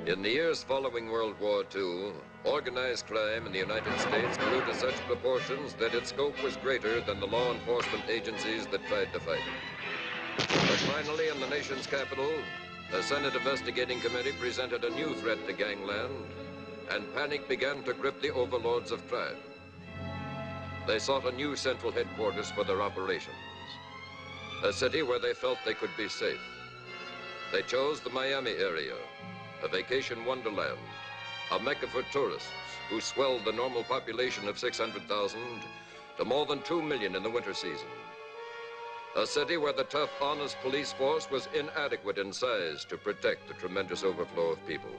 In the years following World War II, organized crime in the United States grew to such proportions that its scope was greater than the law enforcement agencies that tried to fight it. But finally, in the nation's capital, the Senate Investigating Committee presented a new threat to gangland, and panic began to grip the overlords of crime. They sought a new central headquarters for their operations, a city where they felt they could be safe. They chose the Miami area, a vacation wonderland, a mecca for tourists who swelled the normal population of 600,000 to more than 2 million in the winter season. A city where the tough, honest police force was inadequate in size to protect the tremendous overflow of people.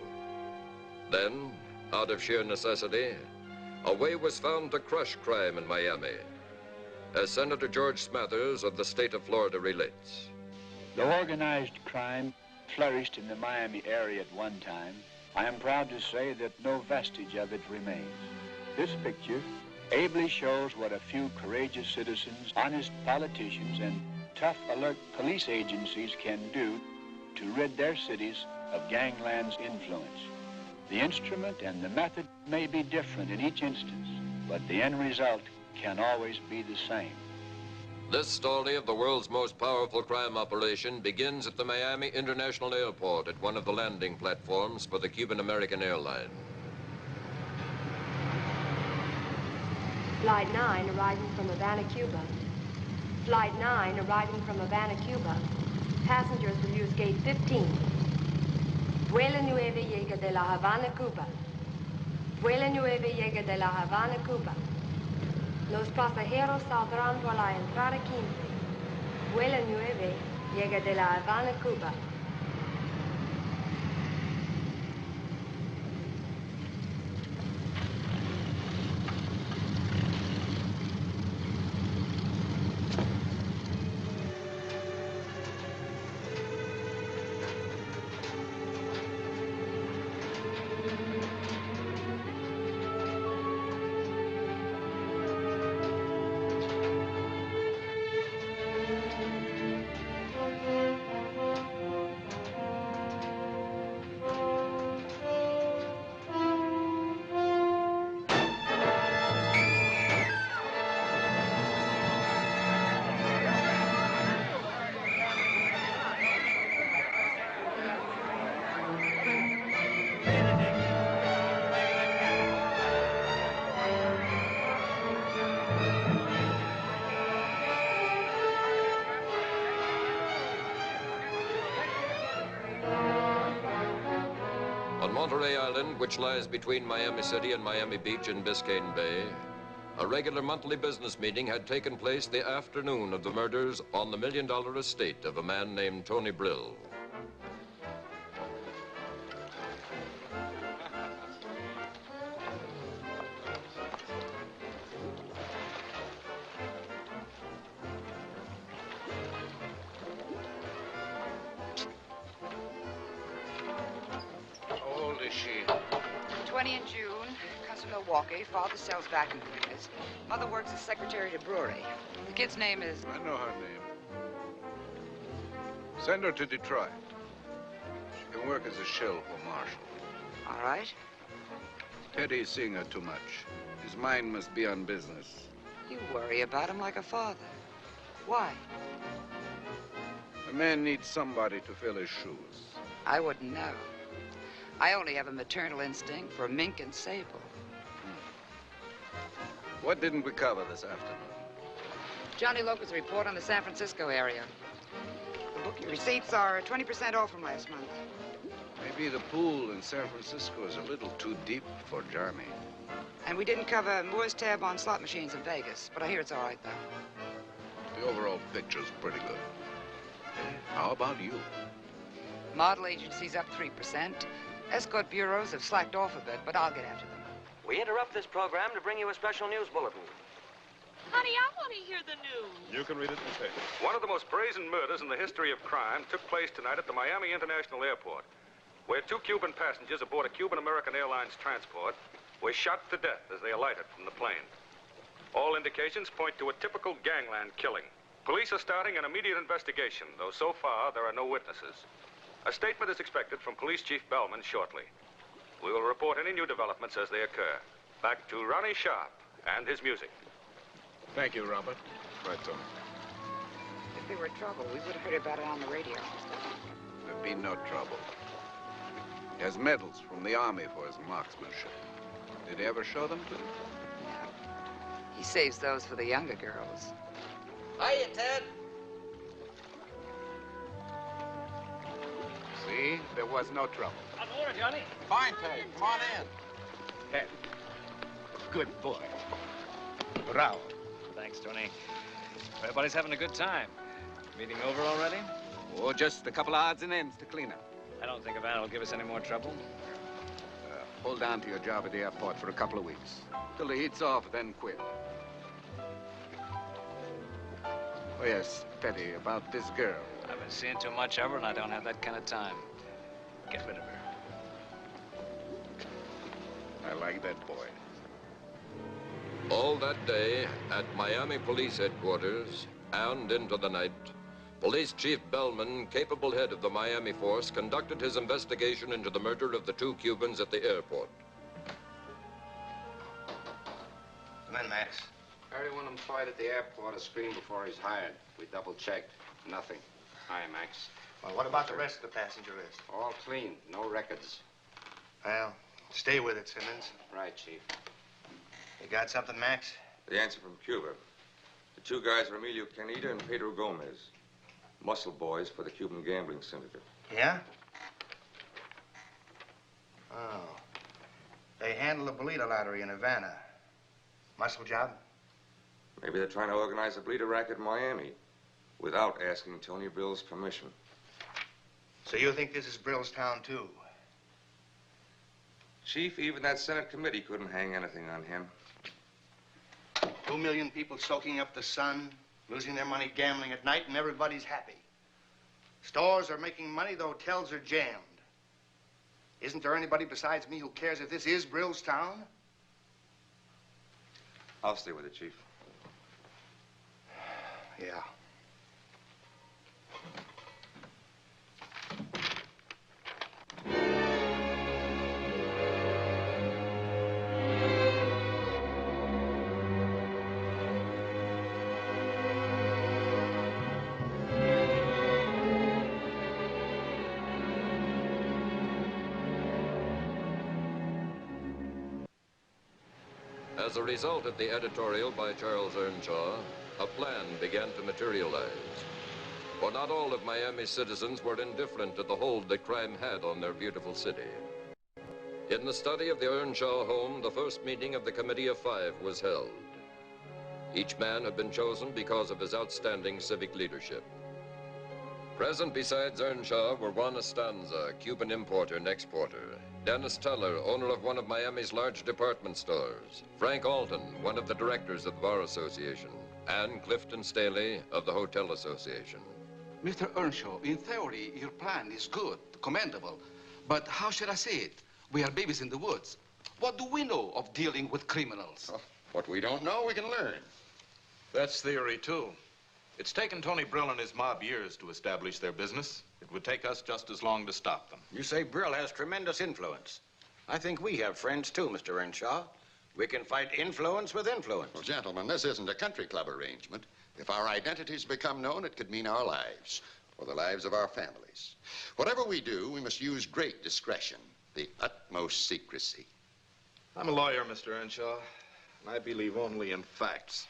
Then, out of sheer necessity, a way was found to crush crime in Miami, as Senator George Smathers of the state of Florida relates. Though organized crime flourished in the Miami area at one time, I am proud to say that no vestige of it remains. This picture ably shows what a few courageous citizens, honest politicians, and tough, alert police agencies can do to rid their cities of gangland's influence. The instrument and the method may be different in each instance, but the end result can always be the same. This story of the world's most powerful crime operation begins at the Miami International Airport at one of the landing platforms for the Cuban-American airline. Flight 9 arriving from Havana, Cuba. Flight 9 arriving from Havana, Cuba. Passengers will use gate 15. Vuelo 9 llega de La Habana, Cuba. Vuelo 9 llega de La Habana, Cuba. Los pasajeros saldrán por la entrada 15. Vuelo 9 llega de La Habana, Cuba. On Monterey Island, which lies between Miami City and Miami Beach in Biscayne Bay, a regular monthly business meeting had taken place the afternoon of the murders on the $1 million estate of a man named Tony Brill. Milwaukee. Father sells vacuum cleaners. Mother works as secretary to brewery. The kid's name is... I know her name. Send her to Detroit. She can work as a shell for Marshall. All right. Teddy's seeing her too much. His mind must be on business. You worry about him like a father. Why? A man needs somebody to fill his shoes. I wouldn't know. I only have a maternal instinct for mink and sable. What didn't we cover this afternoon? Johnny Locust's report on the San Francisco area. The booking receipts are 20% off from last month. Maybe the pool in San Francisco is a little too deep for Johnny. And we didn't cover Moore's tab on slot machines in Vegas, but I hear it's all right, though. The overall picture's pretty good. How about you? Model agency's up 3%. Escort bureaus have slacked off a bit, but I'll get after them. We interrupt this program to bring you a special news bulletin. Honey, I want to hear the news. You can read it in the paper. One of the most brazen murders in the history of crime took place tonight at the Miami International Airport, where 2 Cuban passengers aboard a Cuban-American Airlines transport were shot to death as they alighted from the plane. All indications point to a typical gangland killing. Police are starting an immediate investigation, though so far there are no witnesses. A statement is expected from Police Chief Bellman shortly. We will report any new developments as they occur. Back to Ronnie Sharp and his music. Thank you, Robert. Right, Tony. If there were trouble, we would have heard about it on the radio. There'd be no trouble. He has medals from the Army for his marksmanship. Did he ever show them to you? No. He saves those for the younger girls. Hiya, Ted. See? There was no trouble. How's the water, Johnny? Fine, Ted. Come on in. Ted. Good boy. Bravo. Thanks, Tony. Everybody's having a good time. Meeting over already? Oh, just a couple of odds and ends to clean up. I don't think Havana will give us any more trouble. Hold on to your job at the airport for a couple of weeks. Till the heat's off, then quit. Oh, yes, Petty, about this girl. I've been seeing too much of her, and I don't have that kind of time. Get rid of her. I like that boy. All that day, at Miami Police Headquarters, and into the night, Police Chief Bellman, capable head of the Miami force, conducted his investigation into the murder of the 2 Cubans at the airport. Come in, Max. Everyone employed at the airport is screened before he's hired. We double-checked. Nothing. Hi, Max. Well, what about the rest of the passenger list? All clean. No records. Well, stay with it, Simmons. Right, Chief. You got something, Max? The answer from Cuba. The 2 guys are Emilio Canita and Pedro Gomez. Muscle boys for the Cuban gambling syndicate. Yeah? Oh. They handle the Bolita lottery in Havana. Muscle job? Maybe they're trying to organize a bleeder racket in Miami without asking Tony Brill's permission. So you think this is Brill's town, too? Chief, even that Senate committee couldn't hang anything on him. 2 million people soaking up the sun, losing their money gambling at night, and everybody's happy. Stores are making money, the hotels are jammed. Isn't there anybody besides me who cares if this is Brill's town? I'll stay with it, Chief. Yeah. As a result of the editorial by Charles Earnshaw, a plan began to materialize. For not all of Miami's citizens were indifferent to the hold that crime had on their beautiful city. In the study of the Earnshaw home, the first meeting of the Committee of 5 was held. Each man had been chosen because of his outstanding civic leadership. Present besides Earnshaw were Juan Estanza, Cuban importer and exporter, Dennis Teller, owner of one of Miami's large department stores, Frank Alton, one of the directors of the Bar Association, and Clifton Staley of the Hotel Association. Mr. Earnshaw, in theory, your plan is good, commendable. But how should I say it? We are babies in the woods. What do we know of dealing with criminals? Oh, what we don't know, we can learn. That's theory, too. It's taken Tony Brill and his mob years to establish their business. It would take us just as long to stop them. You say Brill has tremendous influence. I think we have friends, too, Mr. Earnshaw. We can fight influence with influence. Well, gentlemen, this isn't a country club arrangement. If our identities become known, it could mean our lives, or the lives of our families. Whatever we do, we must use great discretion, the utmost secrecy. I'm a lawyer, Mr. Earnshaw, and I believe only in facts.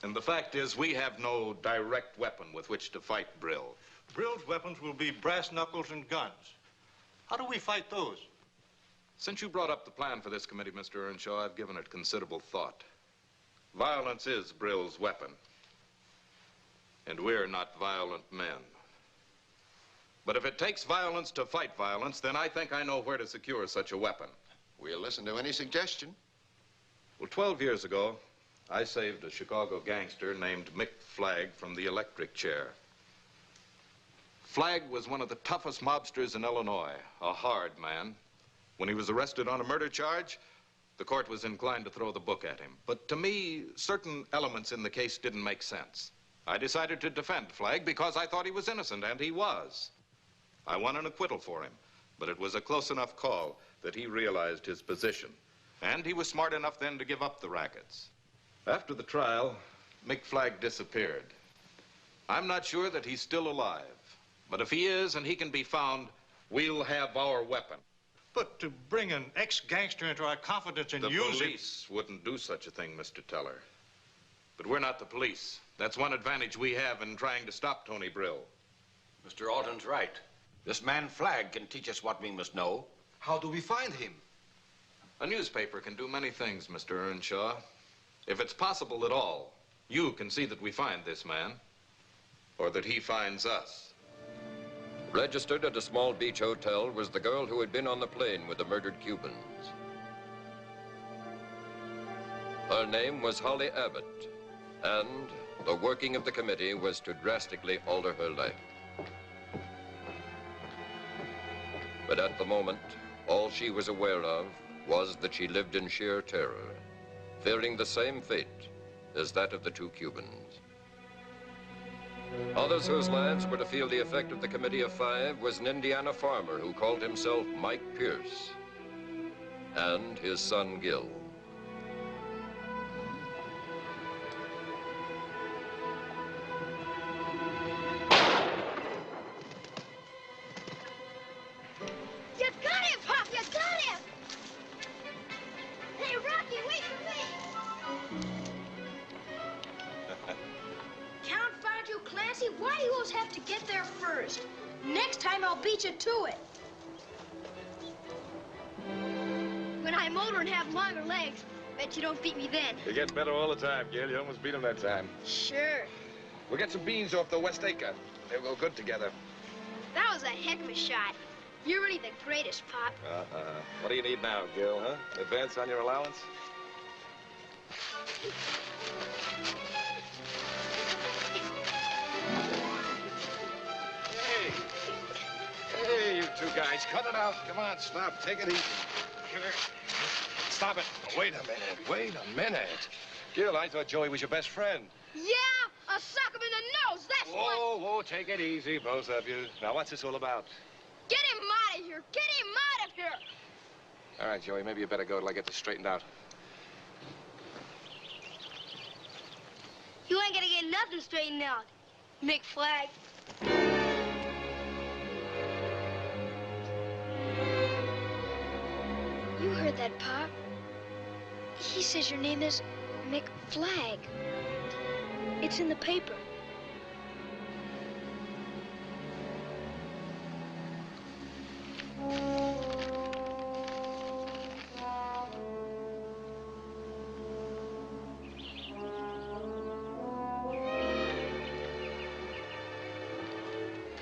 And the fact is, we have no direct weapon with which to fight Brill. Brill's weapons will be brass knuckles and guns. How do we fight those? Since you brought up the plan for this committee, Mr. Earnshaw, I've given it considerable thought. Violence is Brill's weapon. And we're not violent men. But if it takes violence to fight violence, then I think I know where to secure such a weapon. We'll listen to any suggestion. Well, 12 years ago, I saved a Chicago gangster named Mick Flagg from the electric chair. Flagg was one of the toughest mobsters in Illinois, a hard man. When he was arrested on a murder charge, the court was inclined to throw the book at him. But to me, certain elements in the case didn't make sense. I decided to defend Flagg because I thought he was innocent, and he was. I won an acquittal for him, but it was a close enough call that he realized his position. And he was smart enough then to give up the rackets. After the trial, Mick Flagg disappeared. I'm not sure that he's still alive, but if he is and he can be found, we'll have our weapon. But to bring an ex-gangster into our confidence and The use it... police wouldn't do such a thing, Mr. Teller. But we're not the police. That's one advantage we have in trying to stop Tony Brill. Mr. Alton's right. This man Flagg can teach us what we must know. How do we find him? A newspaper can do many things, Mr. Earnshaw. If it's possible at all, you can see that we find this man, or that he finds us. Registered at a small beach hotel was the girl who had been on the plane with the murdered Cubans. Her name was Holly Abbott, and the working of the committee was to drastically alter her life. But at the moment, all she was aware of was that she lived in sheer terror, fearing the same fate as that of the two Cubans. Others whose lives were to feel the effect of the Committee of Five was an Indiana farmer who called himself Mike Pierce, and his son Gil. You got him, Pop! You got him! Hey, Rocky, wait for me! Confound you, Clancy. Why do you always have to get there first? Next time, I'll beat you to it. When I'm older and have longer legs, bet you don't beat me then. You get better all the time, Gil. You almost beat him that time. Sure. We'll get some beans off the West Acre. They'll go good together. That was a heck of a shot. You're really the greatest, Pop. What do you need now, Gil, huh? Advance on your allowance? Hey, you two guys, cut it out. Come on, stop. Take it easy. Stop it. Wait a minute. Wait a minute. Gil, I thought Joey was your best friend. Yeah, I'll suck him in the nose. That's what... Whoa, take it easy, both of you. Now, what's this all about? Get him out of here. Get him out of here. All right, Joey, maybe you better go till I get this straightened out. You ain't gonna get nothing straightened out, Mick Flagg. You heard that, Pop. He says your name is Mick Flagg. It's in the paper.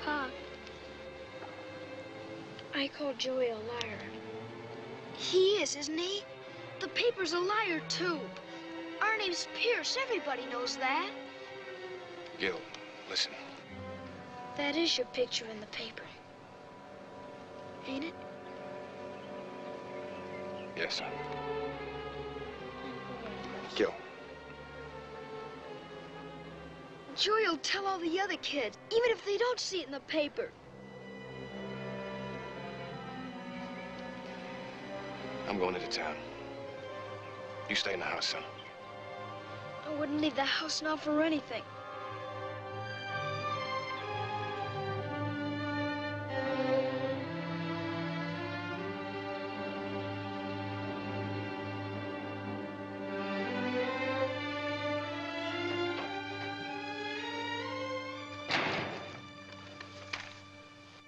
Pop, I called Joey a liar. He is, isn't he? The paper's a liar, too. Our name's Pierce. Everybody knows that. Gil, listen. That is your picture in the paper. Ain't it? Yes, sir. Gil. Joey will tell all the other kids, even if they don't see it in the paper. I'm going into town. You stay in the house, son. I wouldn't leave the house now for anything.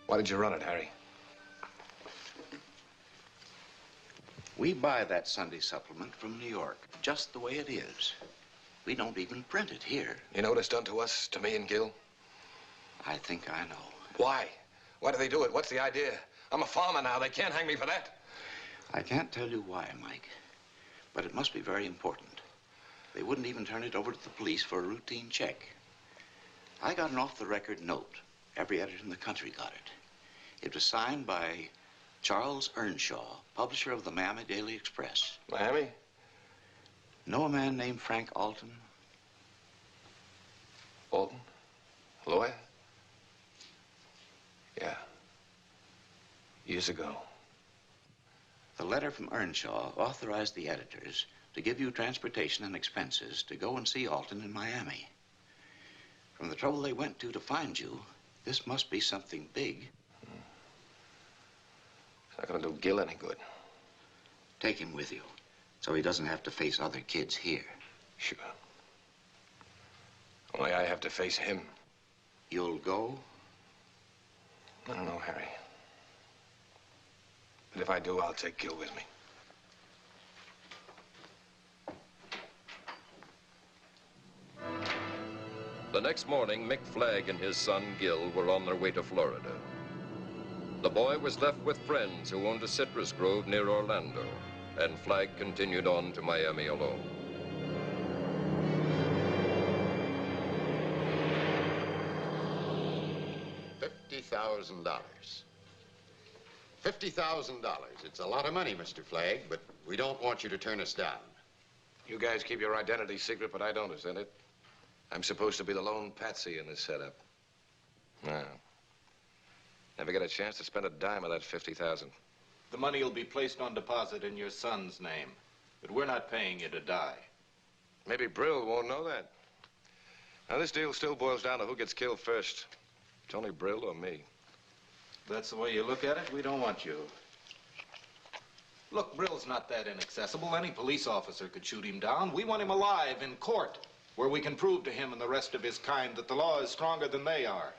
Why did you run it, Harry? We buy that Sunday supplement from New York, just the way it is. We don't even print it here. You know what it's done to us, to me and Gil? I think I know. Why? Why do they do it? What's the idea? I'm a farmer now. They can't hang me for that. I can't tell you why, Mike, but it must be very important. They wouldn't even turn it over to the police for a routine check. I got an off-the-record note. Every editor in the country got it. It was signed by Charles Earnshaw, publisher of the Miami Daily Express. Miami? Know a man named Frank Alton? Alton? A lawyer? Yeah. Years ago. The letter from Earnshaw authorized the editors to give you transportation and expenses to go and see Alton in Miami. From the trouble they went to find you, this must be something big. It's not gonna do Gil any good. Take him with you, so he doesn't have to face other kids here. Sure. Only I have to face him. You'll go? I don't know, Harry. But if I do, I'll take Gil with me. The next morning, Mick Flagg and his son, Gil, were on their way to Florida. The boy was left with friends who owned a citrus grove near Orlando, and Flagg continued on to Miami alone. $50,000. $50,000. It's a lot of money, Mr. Flagg, but we don't want you to turn us down. You guys keep your identity secret, but I don't, isn't it? I'm supposed to be the lone patsy in this setup. No. Never get a chance to spend a dime of that $50,000. The money will be placed on deposit in your son's name, but we're not paying you to die. Maybe Brill won't know that. Now, this deal still boils down to who gets killed first. Tony Brill or me. If that's the way you look at it, we don't want you. Look, Brill's not that inaccessible. Any police officer could shoot him down. We want him alive in court, where we can prove to him and the rest of his kind that the law is stronger than they are.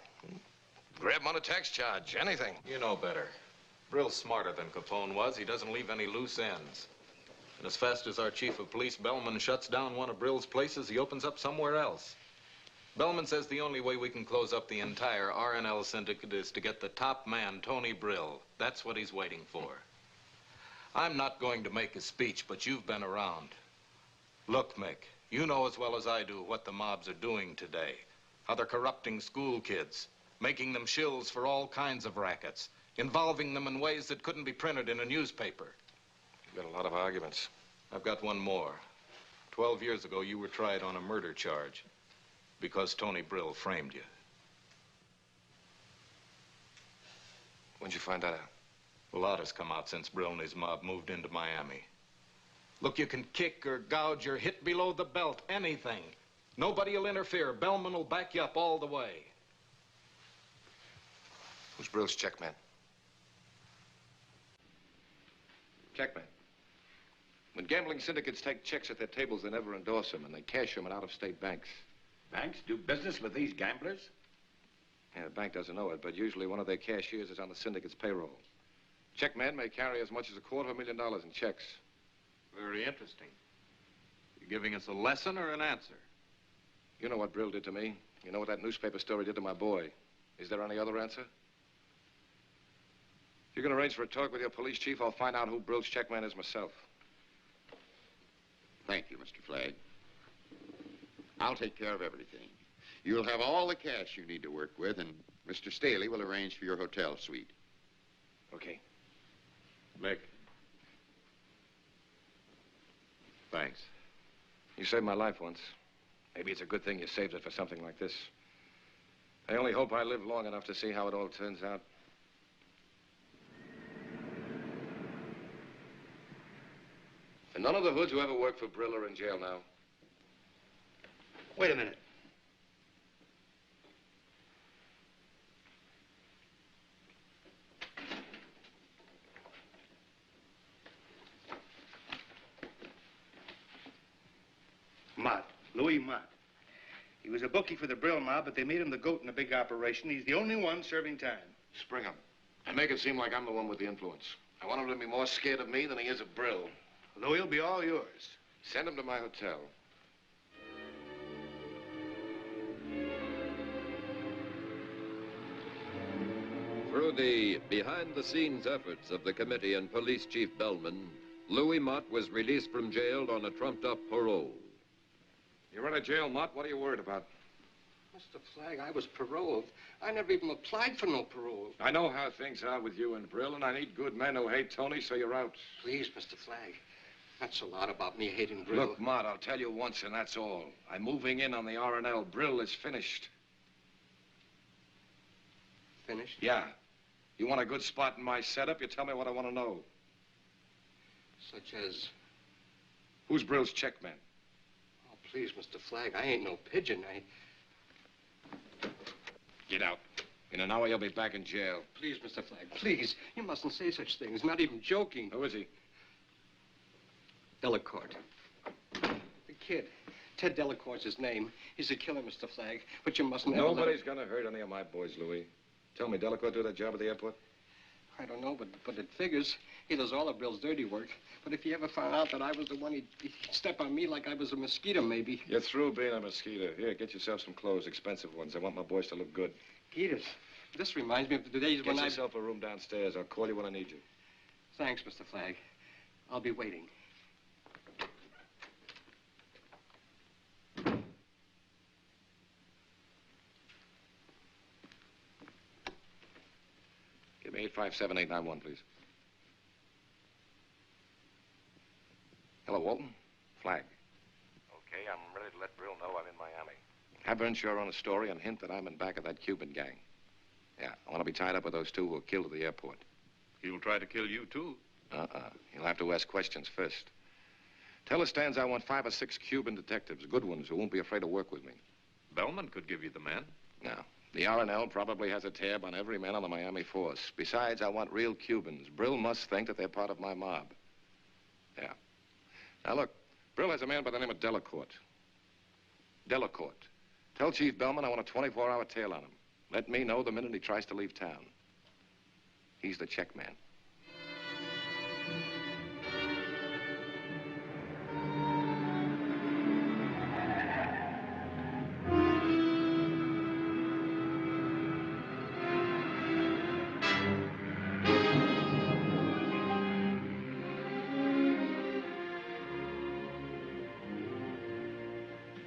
Grab him on a tax charge, anything. You know better. Brill's smarter than Capone was. He doesn't leave any loose ends. And as fast as our chief of police, Bellman, shuts down one of Brill's places, he opens up somewhere else. Bellman says the only way we can close up the entire R&L syndicate is to get the top man, Tony Brill. That's what he's waiting for. I'm not going to make a speech, but you've been around. Look, Mick, you know as well as I do what the mobs are doing today. How they're corrupting school kids, making them shills for all kinds of rackets, involving them in ways that couldn't be printed in a newspaper. You've got a lot of arguments. I've got one more. 12 years ago, you were tried on a murder charge because Tony Brill framed you. When'd you find that out? A lot has come out since Brill and his mob moved into Miami. Look, you can kick or gouge or hit below the belt, anything. Nobody will interfere. Bellman will back you up all the way. Who's Brill's checkman? Checkman. When gambling syndicates take checks at their tables, they never endorse them, and they cash them in out-of-state banks. Banks do business with these gamblers? Yeah, the bank doesn't know it, but usually one of their cashiers is on the syndicate's payroll. Checkman may carry as much as $250,000 in checks. Very interesting. You giving us a lesson or an answer? You know what Brill did to me. You know what that newspaper story did to my boy. Is there any other answer? If you can arrange for a talk with your police chief, I'll find out who Brill's checkman is myself. Thank you, Mr. Flagg. I'll take care of everything. You'll have all the cash you need to work with, and Mr. Staley will arrange for your hotel suite. Okay. Mick. Thanks. You saved my life once. Maybe it's a good thing you saved it for something like this. I only hope I live long enough to see how it all turns out. And none of the hoods who ever worked for Brill are in jail now. Wait a minute. Mott, Louis Mott. He was a bookie for the Brill mob, but they made him the goat in a big operation. He's the only one serving time. Spring him. And make it seem like I'm the one with the influence. I want him to be more scared of me than he is of Brill. Though he'll be all yours. Send him to my hotel. Through the behind-the-scenes efforts of the committee and Police Chief Bellman, Louis Mott was released from jail on a trumped-up parole. You're out of jail, Mott. What are you worried about? Mr. Flagg, I was paroled. I never even applied for no parole. I know how things are with you and Brill, and I need good men who hate Tony, so you're out. Please, Mr. Flagg. That's a lot about me hating Brill. Look, Mott, I'll tell you once, and that's all. I'm moving in on the R&L. Brill is finished. Finished? Yeah. You want a good spot in my setup, you tell me what I want to know. Such as? Who's Brill's check man? Oh, please, Mr. Flagg, I ain't no pigeon. Get out. In an hour, you'll be back in jail. Please, Mr. Flagg, please. You mustn't say such things. Not even joking. Who is he? Delacourt. The kid. Ted Delacourt's his name. He's a killer, Mr. Flagg. But you mustn't ever Nobody's gonna hurt any of my boys, Louis. Tell me, Delacourt do that job at the airport? I don't know, but it figures. He does all of Brill's dirty work. But if he ever found out that I was the one, he'd step on me like I was a mosquito, maybe. You're through being a mosquito. Here, get yourself some clothes, expensive ones. I want my boys to look good. Edith, this reminds me of the days when Get yourself a room downstairs. I'll call you when I need you. Thanks, Mr. Flagg. I'll be waiting. Give me 857-891, please. Hello, Walton. Flagg. Okay, I'm ready to let Brill know I'm in Miami. Have her insure on a story and hint that I'm in back of that Cuban gang. Yeah, I want to be tied up with those two who were killed at the airport. He'll try to kill you, too. He'll have to ask questions first. Tell the Stans I want 5 or 6 Cuban detectives, good ones, who won't be afraid to work with me. Bellman could give you the man. No. The R&L probably has a tab on every man on the Miami force. Besides, I want real Cubans. Brill must think that they're part of my mob. Yeah. Now, look, Brill has a man by the name of Delacourt. Delacourt. Tell Chief Bellman I want a 24-hour tail on him. Let me know the minute he tries to leave town. He's the check man.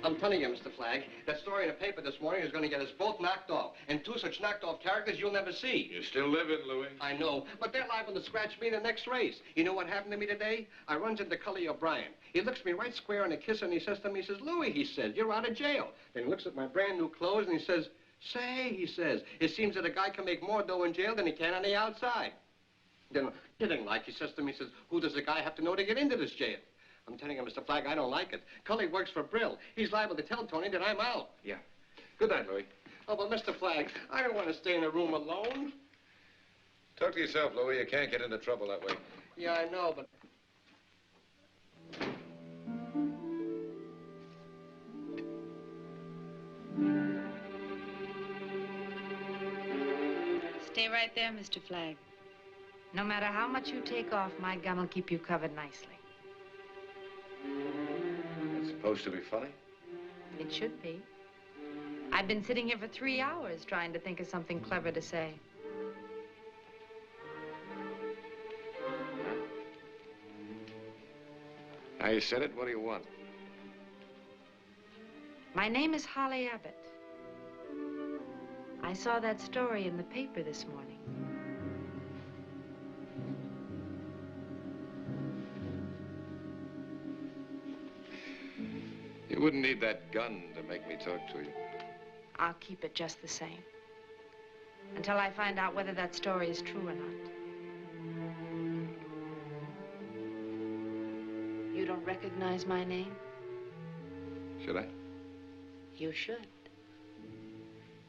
I'm telling you, Mr. Flagg, that story in the paper this morning is going to get us both knocked off. And 2 such knocked off characters you'll never see. You're still living, Louis. I know, but they're liable to scratch me in the next race. You know what happened to me today? I runs into Cully O'Brien. He looks me right square in the kiss and he says to me, he says, Louis, he says, you're out of jail. Then he looks at my brand new clothes and he says, say, he says, it seems that a guy can make more dough in jail than he can on the outside. Then, kidding like, he says to me, he says, who does the guy have to know to get into this jail? I'm telling you, Mr. Flagg, I don't like it. Cully works for Brill. He's liable to tell Tony that I'm out. Yeah. Good night, Louis. Oh, but Mr. Flagg, I don't want to stay in a room alone. Talk to yourself, Louis. You can't get into trouble that way. Yeah, I know, but... Stay right there, Mr. Flagg. No matter how much you take off, my gun will keep you covered nicely. It's supposed to be funny? It should be. I've been sitting here for 3 hours trying to think of something clever to say. Now you said it, what do you want? My name is Holly Abbott. I saw that story in the paper this morning. You wouldn't need that gun to make me talk to you. I'll keep it just the same. Until I find out whether that story is true or not. You don't recognize my name? Should I? You should.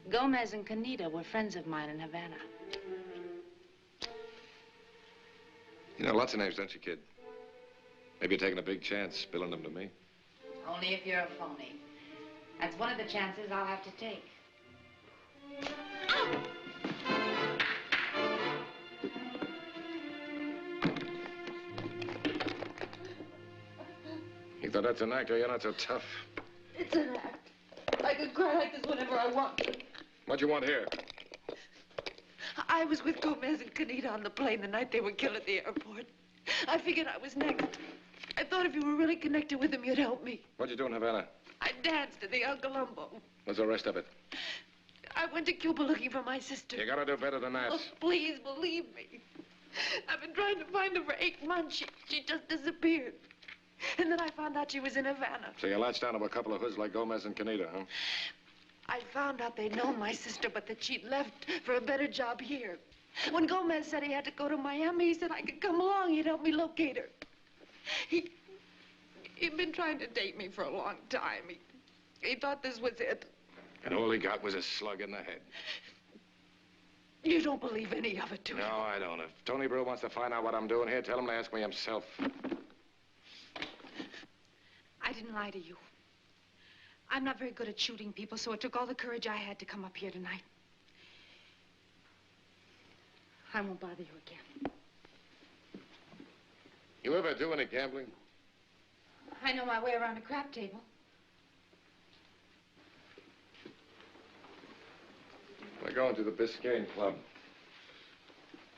Gomez and Canita were friends of mine in Havana. You know lots of names, don't you, kid? Maybe you're taking a big chance spilling them to me. Only if you're a phony. That's one of the chances I'll have to take. You thought that's an actor? You're not so tough. It's an act. I can cry like this whenever I want to. What you want here? I was with Gomez and Canita on the plane the night they were killed at the airport. I figured I was next. I thought if you were really connected with them, you'd help me. What'd you do in Havana? I danced at the El Colombo. What's the rest of it? I went to Cuba looking for my sister. You gotta do better than that. Oh, please believe me. I've been trying to find her for 8 months. She just disappeared. And then I found out she was in Havana. So you latched onto a couple of hoods like Gomez and Canita, huh? I found out they'd known my sister, but that she'd left for a better job here. When Gomez said he had to go to Miami, he said I could come along. He'd help me locate her. He'd been trying to date me for a long time. He thought this was it. And all he got was a slug in the head. You don't believe any of it, do you? No, I don't. If Tony Brill wants to find out what I'm doing here, tell him to ask me himself. I didn't lie to you. I'm not very good at shooting people, so it took all the courage I had to come up here tonight. I won't bother you again. You ever do any gambling? I know my way around a crap table. We're going to the Biscayne Club.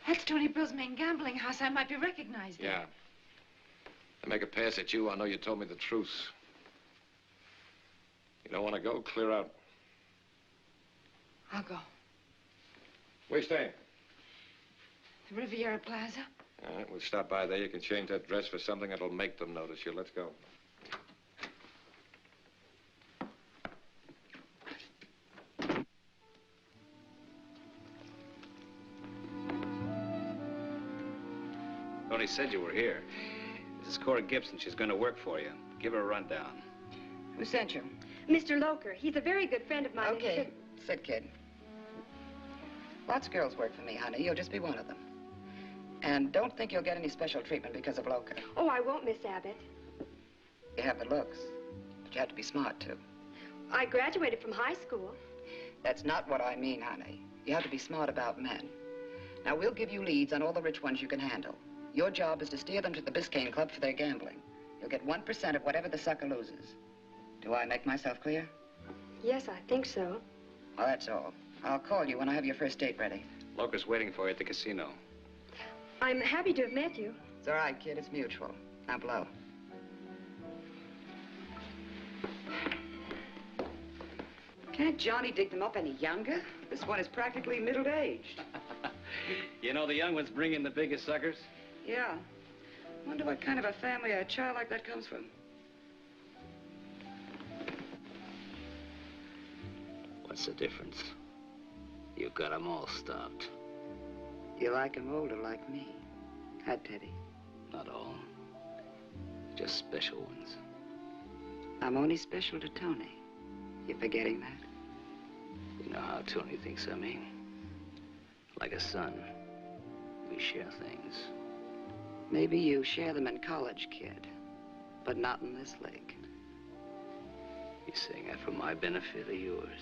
That's Tony Brill's main gambling house. I might be recognized there. Yeah. I make a pass at you, I know you told me the truth. You don't want to go? Clear out. I'll go. Where you staying? The Riviera Plaza. All right, we'll stop by there. You can change that dress for something that'll make them notice you. Let's go. Tony said you were here. This is Cora Gibson. She's going to work for you. Give her a rundown. Who sent you? Mr. Loker. He's a very good friend of mine. Okay. Sit, kid. Lots of girls work for me, honey. You'll just be one of them. And don't think you'll get any special treatment because of Loker. Oh, I won't, Miss Abbott. You have the looks, but you have to be smart, too. I graduated from high school. That's not what I mean, honey. You have to be smart about men. Now, we'll give you leads on all the rich ones you can handle. Your job is to steer them to the Biscayne Club for their gambling. You'll get 1% of whatever the sucker loses. Do I make myself clear? Yes, I think so. Well, that's all. I'll call you when I have your first date ready. Loker's waiting for you at the casino. I'm happy to have met you. It's all right, kid. It's mutual. Now blow. Can't Johnny dig them up any younger? This one is practically middle-aged. You know, the young ones bring in the biggest suckers. Yeah. Wonder what kind of a family a child like that comes from. What's the difference? You got 'em all stopped. You like 'em older like me. Huh, Teddy? Not all. Just special ones. I'm only special to Tony. You forgetting that? You know how Tony thinks of me. Like a son. We share things. Maybe you share them in college, kid. But not in this league. You saying that for my benefit or yours?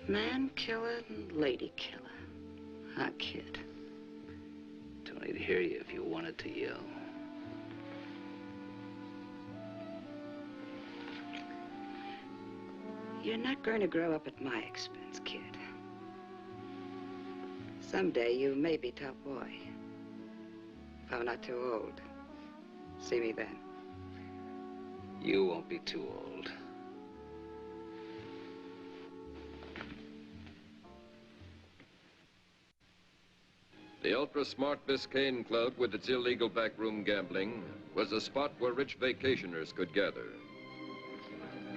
Man killer and lady killer. Huh, kid? Tony'd hear you if you wanted to yell. You're not going to grow up at my expense, kid. Someday you may be top boy. If I'm not too old. See me then. You won't be too old. The ultra-smart Biscayne Club, with its illegal backroom gambling, was a spot where rich vacationers could gather.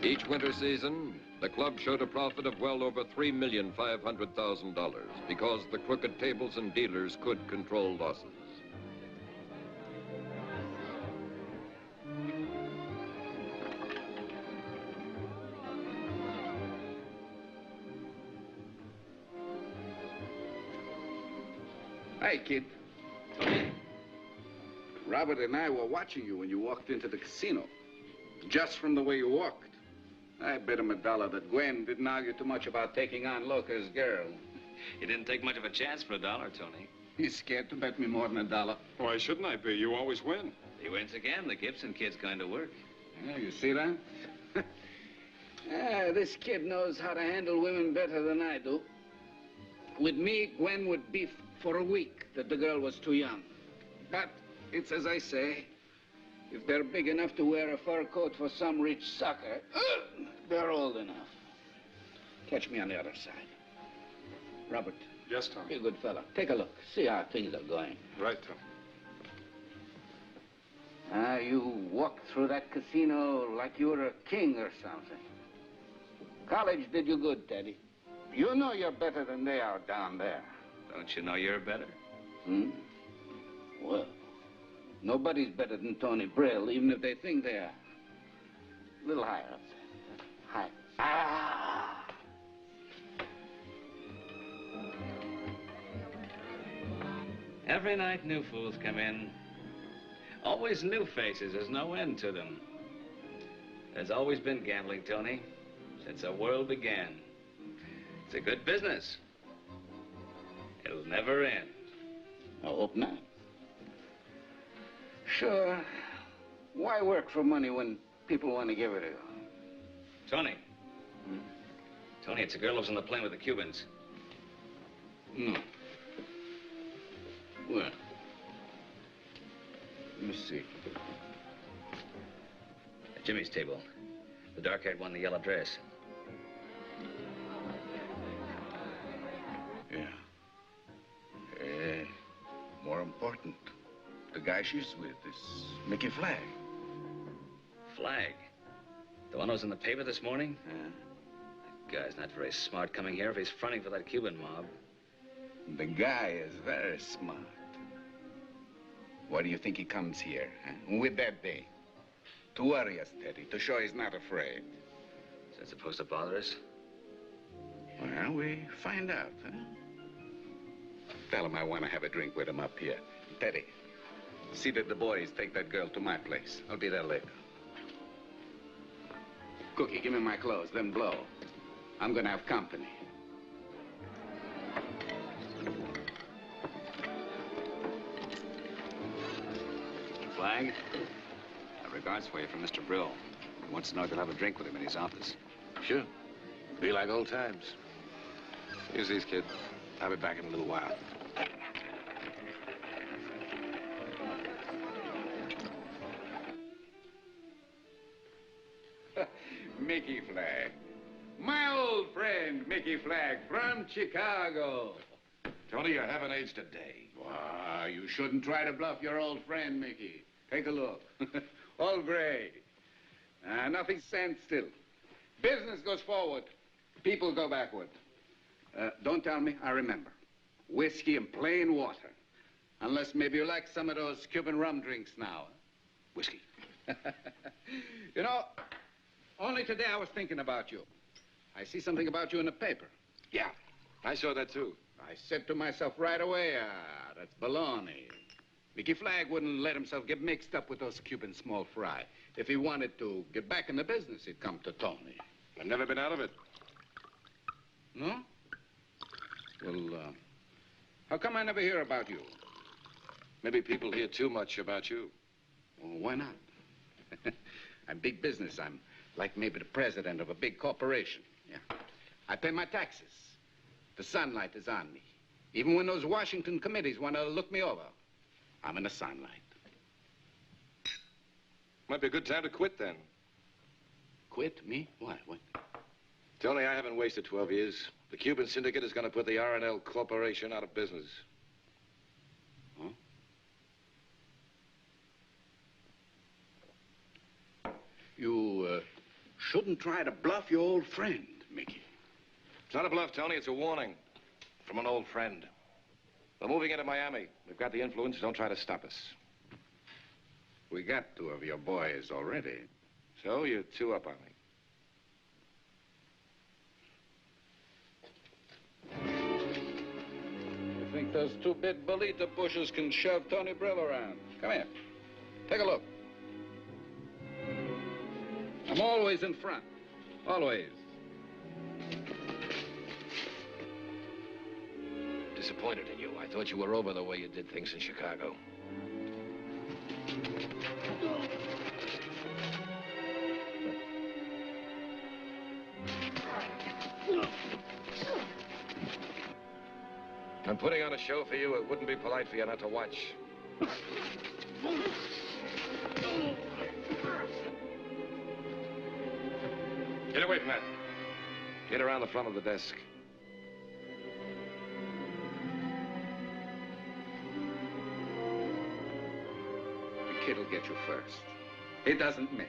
Each winter season, the club showed a profit of well over $3,500,000 because the crooked tables and dealers could control losses. Hey, kid. Robert and I were watching you when you walked into the casino. Just from the way you walked. I bet him $1 that Gwen didn't argue too much about taking on Loker's girl. You didn't take much of a chance for $1, Tony. He's scared to bet me more than $1. Why shouldn't I be? You always win. He wins again. The Gibson kid's going to work. Yeah, you see that? This kid knows how to handle women better than I do. With me, Gwen would beef for a week that the girl was too young. But it's as I say, if they're big enough to wear a fur coat for some rich sucker, they're old enough. Catch me on the other side. Robert. Yes, Tom. Be a good fella. Take a look. See how things are going. Right, Tom. You walked through that casino like you were a king or something. College did you good, Teddy. You know you're better than they are down there. Don't you know you're better? Hmm? Well, nobody's better than Tony Brill, even if they think they are. A little higher, I'd say. High. Ah! Every night new fools come in. Always new faces. There's no end to them. There's always been gambling, Tony, since the world began. It's a good business. It'll never end. I hope not. Sure. Why work for money when people want to give it to you? Tony. Tony, it's a girl who lives on the plane with the Cubans. No. Where? Let me see. At Jimmy's table. The dark-haired one in the yellow dress. Yeah. More important, the guy she's with is Mickey Flagg. Flagg? The one who was in the paper this morning? Yeah. That guy's not very smart coming here if he's fronting for that Cuban mob. The guy is very smart. Why do you think he comes here, huh? With that day? To worry us, Teddy, to show he's not afraid. Is that supposed to bother us? Well, we find out, huh? Tell him I want to have a drink with him up here. Teddy, see that the boys take that girl to my place. I'll be there later. Cookie, give me my clothes, then blow. I'm gonna have company. Flagg, regards for you from Mr. Brill. He wants to know if you'll have a drink with him in his office. Sure. Be like old times. Use these, kid. I'll be back in a little while. Mickey Flagg. My old friend, Mickey Flagg, from Chicago. Tony, you haven't aged a day. Wow, you shouldn't try to bluff your old friend, Mickey. Take a look. All gray. Nothing stands still. Business goes forward. People go backward. Don't tell me, I remember. Whiskey and plain water. Unless maybe you like some of those Cuban rum drinks now. Whiskey. You know, only today I was thinking about you. I see something about you in the paper. Yeah, I saw that too. I said to myself right away, that's baloney. Mickey Flagg wouldn't let himself get mixed up with those Cuban small fry. If he wanted to get back in the business, he'd come to Tony. I've never been out of it. No? Well, how come I never hear about you? Maybe people hear too much about you. Well, why not? I'm big business. I'm like maybe the president of a big corporation. Yeah. I pay my taxes. The sunlight is on me. Even when those Washington committees want to look me over, I'm in the sunlight. Might be a good time to quit then. Quit? Me? What? What? Tony, I haven't wasted 12 years. The Cuban syndicate is going to put the R&L Corporation out of business. Huh? You shouldn't try to bluff your old friend, Mickey. It's not a bluff, Tony. It's a warning from an old friend. We're moving into Miami. We've got the influence. Don't try to stop us. We got 2 of your boys already. So you're 2 up on me. You think those 2 big bolita pushers can shove Tony Brill around? Come here. Take a look. I'm always in front. Always. Disappointed in you. I thought you were over the way you did things in Chicago. I'm putting on a show for you. It wouldn't be polite for you not to watch. Get away from that. Get around the front of the desk. The kid will get you first. He doesn't miss.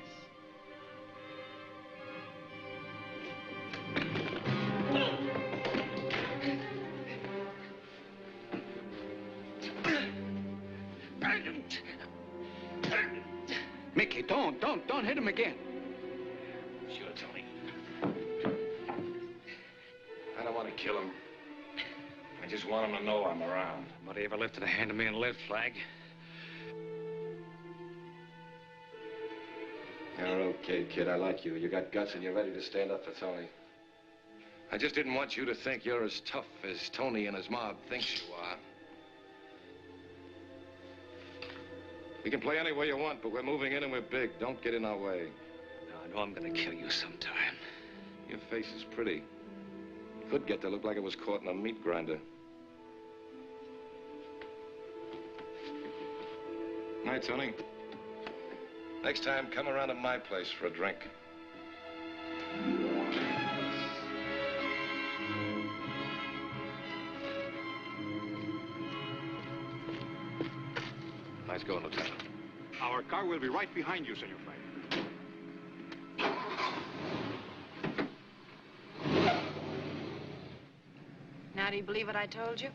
Mikey, don't hit him again. Sure, Tony. I don't want to kill him. I just want him to know I'm around. Nobody ever lifted a hand to me and lived, Flag. You're okay, kid. I like you. You got guts and you're ready to stand up for Tony. I just didn't want you to think you're as tough as Tony and his mob thinks you are. You can play any way you want, but we're moving in and we're big. Don't get in our way. No, I know I'm gonna kill you sometime. Your face is pretty. Could get to look like it was caught in a meat grinder. Night, Tony. Next time, come around to my place for a drink. Nice going, Lieutenant. Our car will be right behind you, Senor Flag. Now, do you believe what I told you?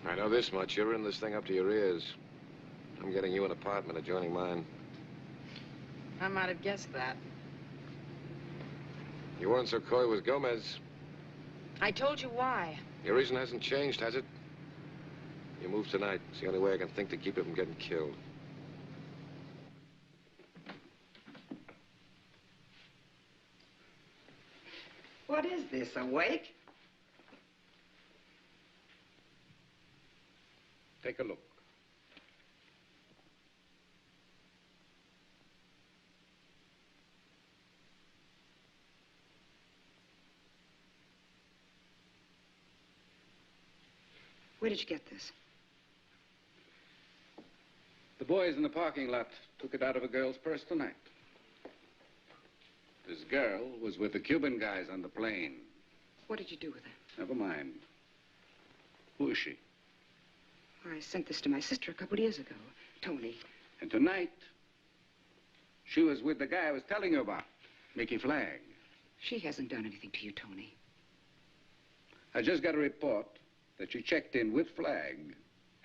I know this much. You're in this thing up to your ears. I'm getting you an apartment adjoining mine. I might have guessed that. You weren't so coy with Gomez. I told you why. Your reason hasn't changed, has it? You move tonight. It's the only way I can think to keep you from getting killed. What is this, a wake? Take a look. Where did you get this? The boys in the parking lot took it out of a girl's purse tonight. This girl was with the Cuban guys on the plane. What did you do with her? Never mind. Who is she? I sent this to my sister a couple of years ago. Tony. And tonight, she was with the guy I was telling you about, Mickey Flag. She hasn't done anything to you, Tony. I just got a report that she checked in with Flag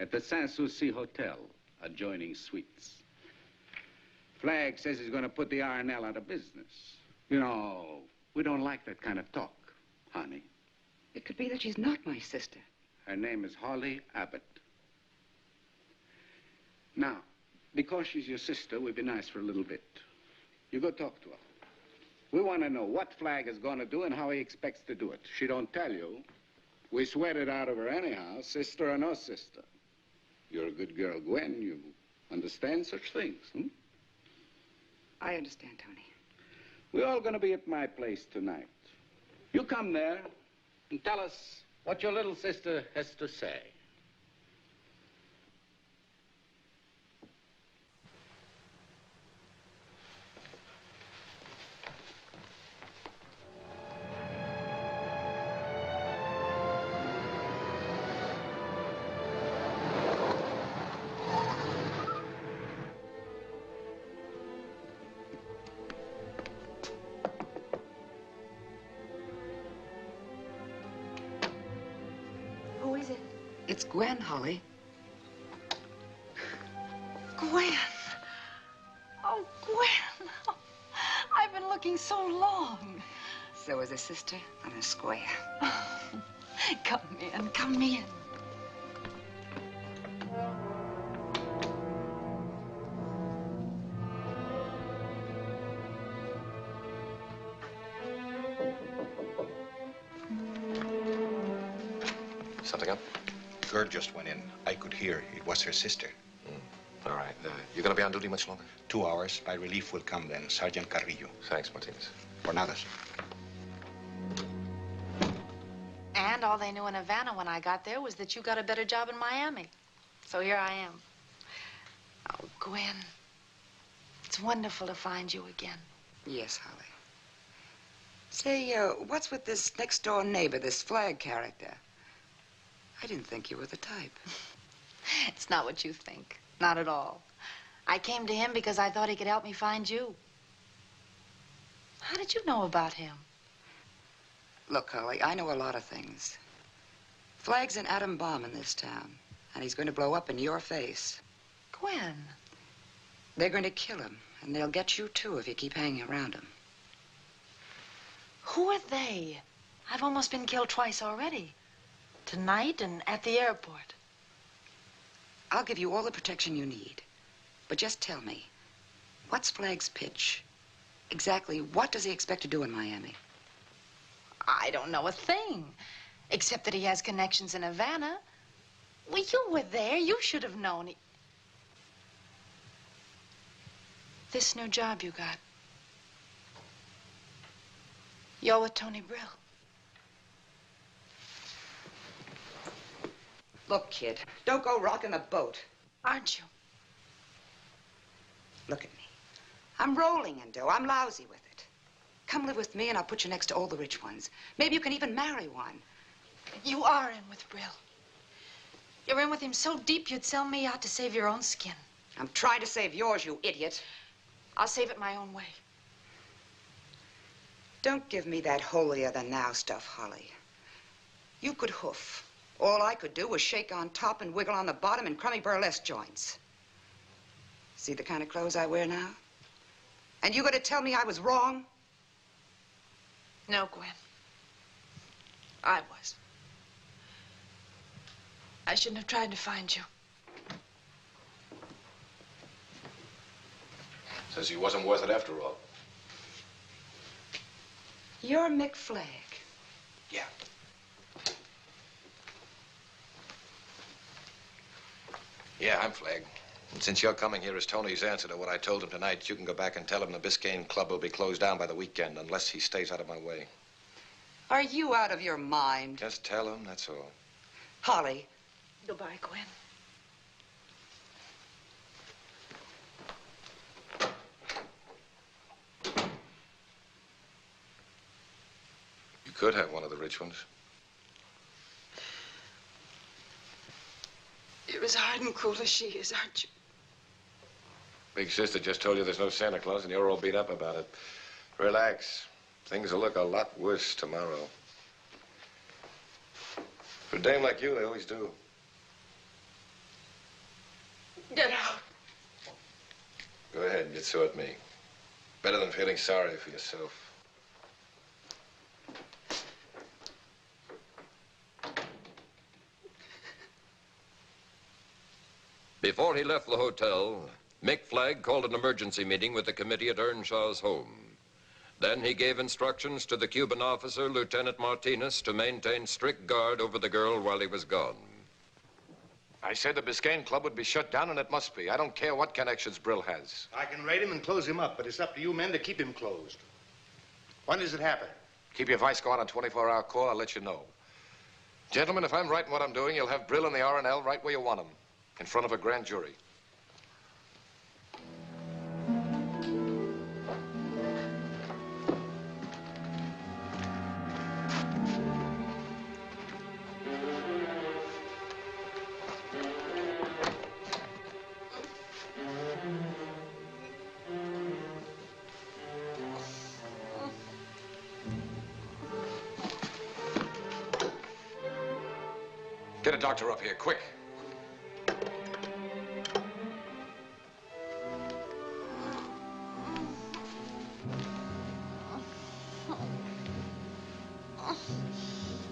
at the Sans-Souci Hotel, adjoining suites. Flag says he's going to put the R&L out of business. You know, we don't like that kind of talk, honey. It could be that she's not my sister. Her name is Holly Abbott. Now, because she's your sister, we'd be nice for a little bit. You go talk to her. We want to know what Flag is going to do and how he expects to do it. She don't tell you. We sweat it out of her anyhow, sister or no sister. You're a good girl, Gwen. You understand such things, hmm? I understand, Tony. We're all going to be at my place tonight. You come there and tell us what your little sister has to say. Who is it? It's Gwen, Holly. Gwen. Oh, Gwen. Oh, I've been looking so long. So is a sister on a square. Come in, come in. Something up? Girl just went in. I could hear. It was her sister. All right. You going to be on duty much longer? 2 hours. My relief will come then. Sergeant Carrillo. Thanks, Martinez. Por nada, sir. And all they knew in Havana when I got there was that you got a better job in Miami. So here I am. Oh, Gwen, it's wonderful to find you again. Yes, Holly. Say, what's with this next-door neighbor, this Flag character? I didn't think you were the type. It's not what you think. Not at all. I came to him because I thought he could help me find you. How did you know about him? Look, Holly, I know a lot of things. Flag's an atom bomb in this town, and he's going to blow up in your face. Gwen. They're going to kill him And they'll get you, too, if you keep hanging around them. Who are they? I've almost been killed twice already. Tonight and at the airport. I'll give you all the protection you need. But just tell me, what's Flagg's pitch? Exactly what does he expect to do in Miami? I don't know a thing, except that he has connections in Havana. Well, you were there. You should have known. This new job you got. You're with Tony Brill. Look, kid, don't go rocking the boat. Aren't you? Look at me. I'm rolling in dough. I'm lousy with it. Come live with me and I'll put you next to all the rich ones. Maybe you can even marry one. You are in with Brill. You're in with him so deep you'd sell me out to save your own skin. I'm trying to save yours, you idiot. I'll save it my own way. Don't give me that holier-than-thou stuff, Holly. You could hoof. All I could do was shake on top and wiggle on the bottom in crummy burlesque joints. See the kind of clothes I wear now? And you gonna tell me I was wrong? No, Gwen. I was. I shouldn't have tried to find you. Says he wasn't worth it after all. You're Mick Flagg. Yeah. Yeah, I'm Flagg. And since you're coming here as Tony's answer to what I told him tonight, you can go back and tell him the Biscayne Club will be closed down by the weekend unless he stays out of my way. Are you out of your mind? Just tell him, that's all. Holly. Goodbye, Gwen. You could have one of the rich ones. You're as hard and cruel as she is, aren't you? Big sister just told you there's no Santa Claus and you're all beat up about it. Relax. Things will look a lot worse tomorrow. For a dame like you, they always do. Get out. Go ahead and get so at me. Better than feeling sorry for yourself. Before he left the hotel, Mick Flagg called an emergency meeting with the committee at Earnshaw's home. Then he gave instructions to the Cuban officer, Lieutenant Martinez, to maintain strict guard over the girl while he was gone. I said the Biscayne Club would be shut down, and it must be. I don't care what connections Brill has. I can raid him and close him up, but it's up to you men to keep him closed. When does it happen? Keep your vice going on 24-hour call. I'll let you know. Gentlemen, if I'm right in what I'm doing, you'll have Brill and the R&L right where you want them, in front of a grand jury. Get a doctor up here, quick.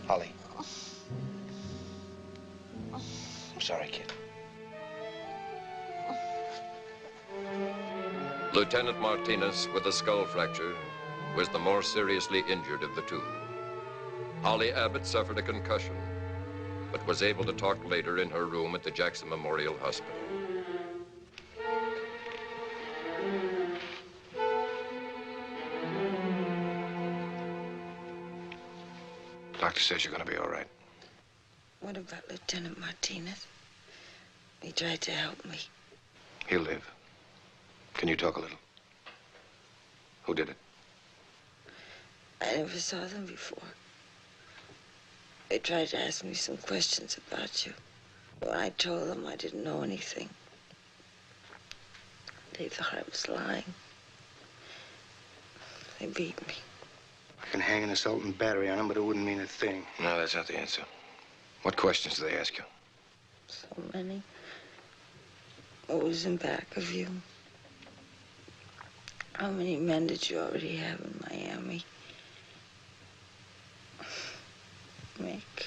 Holly. I'm sorry, kid. Lieutenant Martinez, with a skull fracture, was the more seriously injured of the two. Holly Abbott suffered a concussion, but was able to talk later in her room at the Jackson Memorial Hospital. Doctor says you're going to be all right. What about Lieutenant Martinez? He tried to help me. He'll live. Can you talk a little? Who did it? I never saw them before. They tried to ask me some questions about you. When I told them I didn't know anything, they thought I was lying. They beat me. I can hang an assault and battery on him, but it wouldn't mean a thing. No, that's not the answer. What questions do they ask you? So many. What was in back of you? How many men did you already have in Miami? Mick.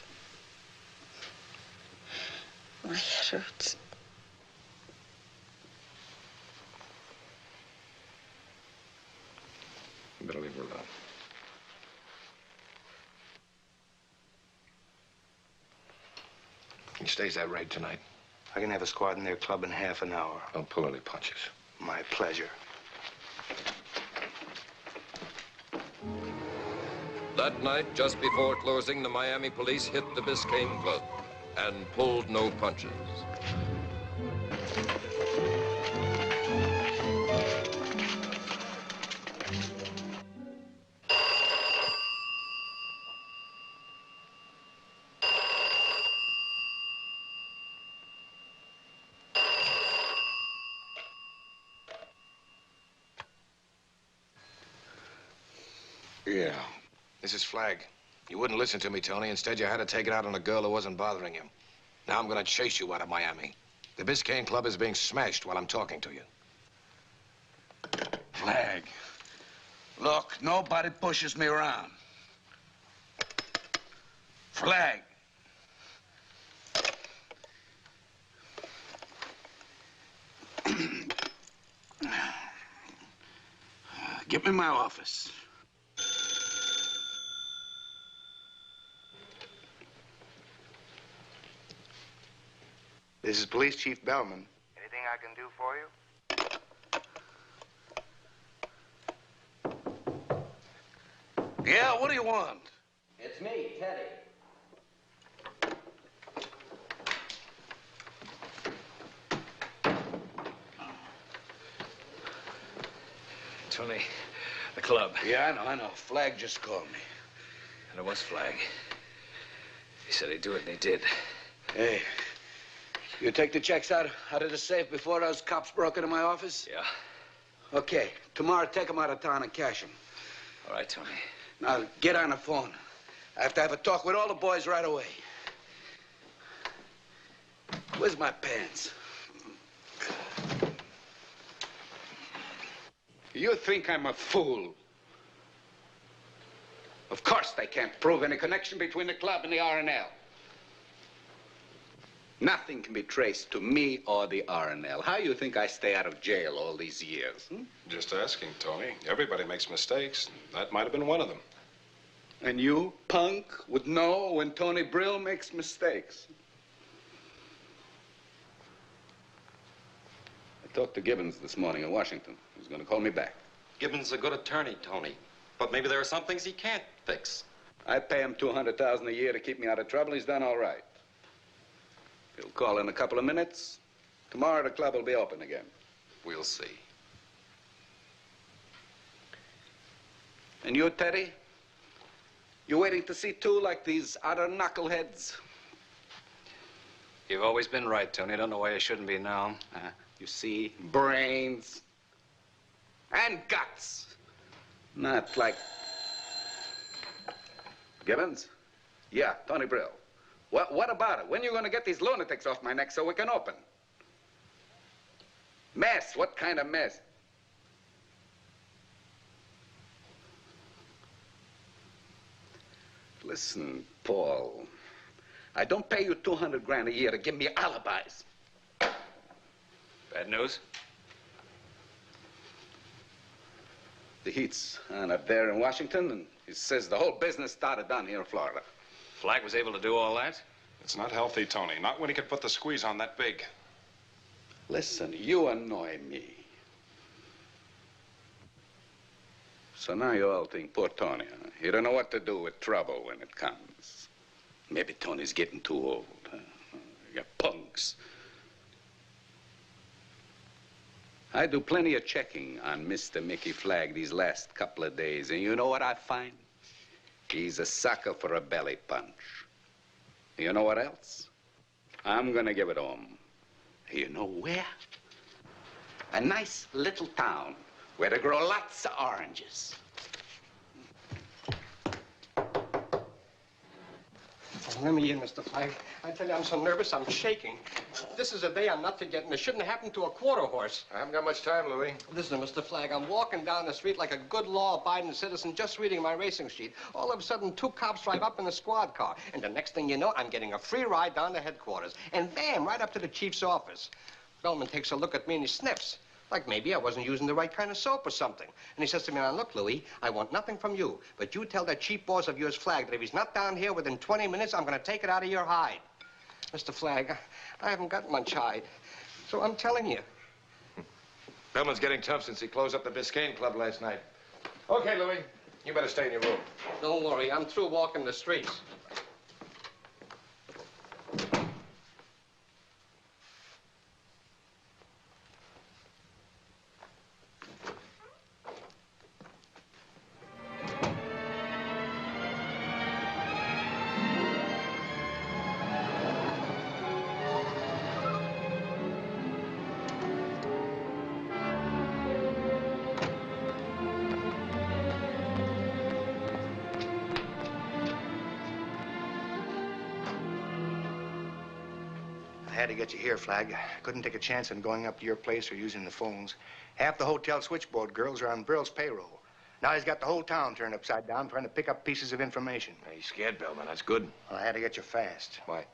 My head hurts. You better leave her alone. He stays that raid tonight. I can have a squad in their club in half an hour. Don't pull any punches. My pleasure. That night, just before closing, the Miami police hit the Biscayne Club and pulled no punches. Yeah. This is Flag. You wouldn't listen to me, Tony. Instead, you had to take it out on a girl who wasn't bothering you. Now I'm going to chase you out of Miami. The Biscayne Club is being smashed while I'm talking to you. Flag. Look, nobody pushes me around. Flag. Get me my office. This is Police Chief Bellman. Anything I can do for you? Yeah, what do you want? It's me, Teddy. Tony, the club. Yeah, I know. Flag just called me. And it was Flag. He said he'd do it, and he did. Hey, you take the checks out of the safe before those cops broke into my office? Yeah. Okay. Tomorrow, take them out of town and cash them. All right, Tony. Now, get on the phone. I have to have a talk with all the boys right away. Where's my pants? You think I'm a fool? Of course they can't prove any connection between the club and the R&L. Nothing can be traced to me or the R&L. How you think I stay out of jail all these years? Just asking, Tony. Everybody makes mistakes. That might have been one of them. And you, punk, would know when Tony Brill makes mistakes. I talked to Gibbons this morning in Washington. He's going to call me back. Gibbons is a good attorney, Tony. But maybe there are some things he can't fix. I pay him $200,000 a year to keep me out of trouble. He's done all right. He'll call in a couple of minutes. Tomorrow the club will be open again. We'll see. And you, Teddy? You waiting to see too, like these other knuckleheads? You've always been right, Tony. I don't know why you shouldn't be now. You see, brains and guts. Not like... Gibbons? Yeah, Tony Brill. What about it? When are you going to get these lunatics off my neck so we can open? Mess? What kind of mess? Listen, Paul. I don't pay you $200,000 a year to give me alibis. Bad news? The heat's on up there in Washington, and he says the whole business started down here in Florida. Flag was able to do all that? It's not healthy, Tony. Not when he could put the squeeze on that big. Listen, you annoy me. So now you all think poor Tony, huh? You don't know what to do with trouble when it comes. Maybe Tony's getting too old, huh? You punks. I do plenty of checking on Mr. Mickey Flag these last couple of days, and you know what I find? He's a sucker for a belly punch. You know what else? I'm gonna give it to him. You know where? A nice little town where they grow lots of oranges. Let me in, Mr. Flag. I tell you, I'm so nervous, I'm shaking. This is a day I'm not forgetting. It shouldn't have happened to a quarter horse. I haven't got much time, Louis. Listen, Mr. Flagg, I'm walking down the street like a good law-abiding citizen, just reading my racing sheet. All of a sudden, 2 cops drive up in a squad car. And the next thing you know, I'm getting a free ride down to headquarters. And bam, right up to the chief's office. Bellman takes a look at me and he sniffs. Like maybe I wasn't using the right kind of soap or something. And he says to me, now, look, Louis, I want nothing from you. But you tell that cheap boss of yours, Flagg, that if he's not down here within 20 minutes, I'm going to take it out of your hide. Mr. Flagg, I haven't got much hide. So I'm telling you. Bellman's getting tough since he closed up the Biscayne Club last night. Okay, Louis, you better stay in your room. Don't worry, I'm through walking the streets. I had to get you here, Flagg. Couldn't take a chance on going up to your place or using the phones. Half the hotel switchboard girls are on Brill's payroll. Now he's got the whole town turned upside down trying to pick up pieces of information. He's scared, Bellman. That's good. Well, I had to get you fast. Why?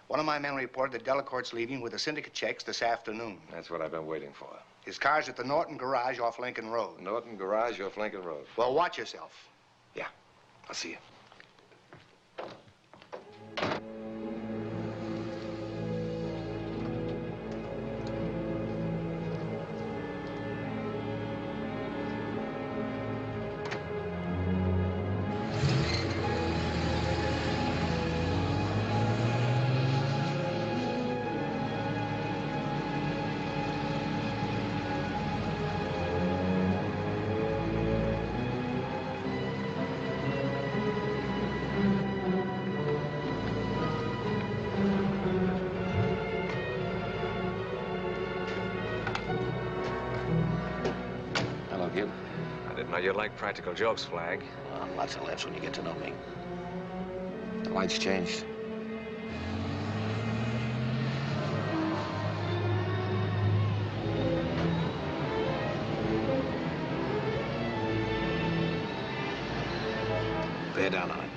One of my men reported that Delacourt's leaving with the syndicate checks this afternoon. That's what I've been waiting for. His car's at the Norton Garage off Lincoln Road. Norton Garage off Lincoln Road. Well, watch yourself. Yeah, I'll see you. You like practical jokes, Flagg. Well, lots of laughs when you get to know me. The lights changed. Bear down on it.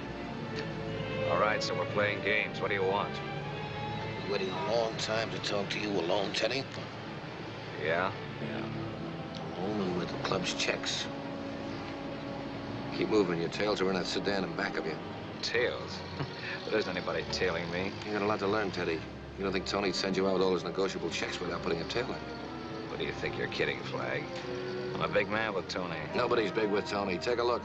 All right, so we're playing games. What do you want? You waiting a long time to talk to you alone, Teddy? Yeah? Yeah. Alone and with the club's checks. Keep moving. Your tails are in that sedan in back of you. Tails? There isn't anybody tailing me. You got a lot to learn, Teddy. You don't think Tony'd send you out with all his negotiable checks without putting a tail in? What do you think you're kidding, Flagg? I'm a big man with Tony. Nobody's big with Tony. Take a look.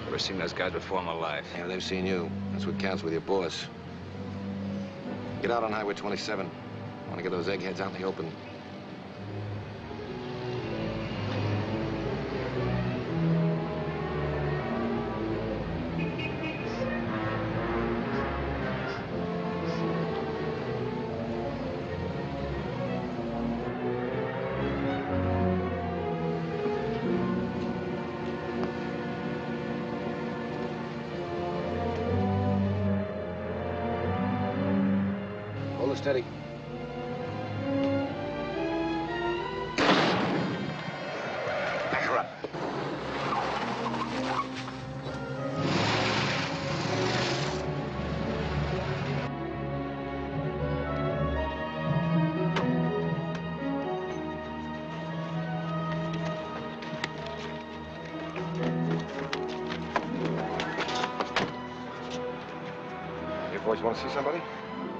Never seen those guys before in my life. Yeah, they've seen you. That's what counts with your boss. Get out on Highway 27. I want to get those eggheads out in the open. Steady. Back her up. You boys want to see somebody?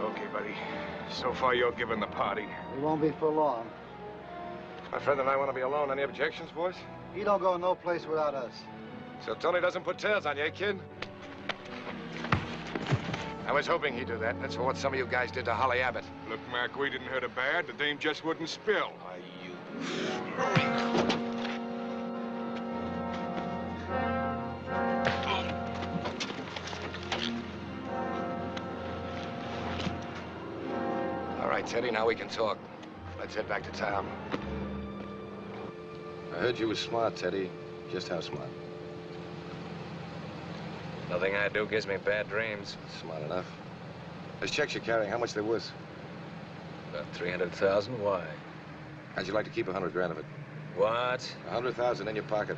Okay, buddy. So far, you're giving the party. It won't be for long. My friend and I want to be alone. Any objections, boys? He don't go no place without us. So Tony doesn't put tails on you, eh, kid? I was hoping he'd do that. That's for what some of you guys did to Holly Abbott. Look, Mac, we didn't hurt her bad. The dame just wouldn't spill. Why, you... All right, Teddy, now we can talk. Let's head back to town. I heard you were smart, Teddy. Just how smart? Nothing I do gives me bad dreams. Smart enough. Those checks you're carrying, how much they worth? About 300,000. Why? How'd you like to keep 100 grand of it? What? 100,000 in your pocket.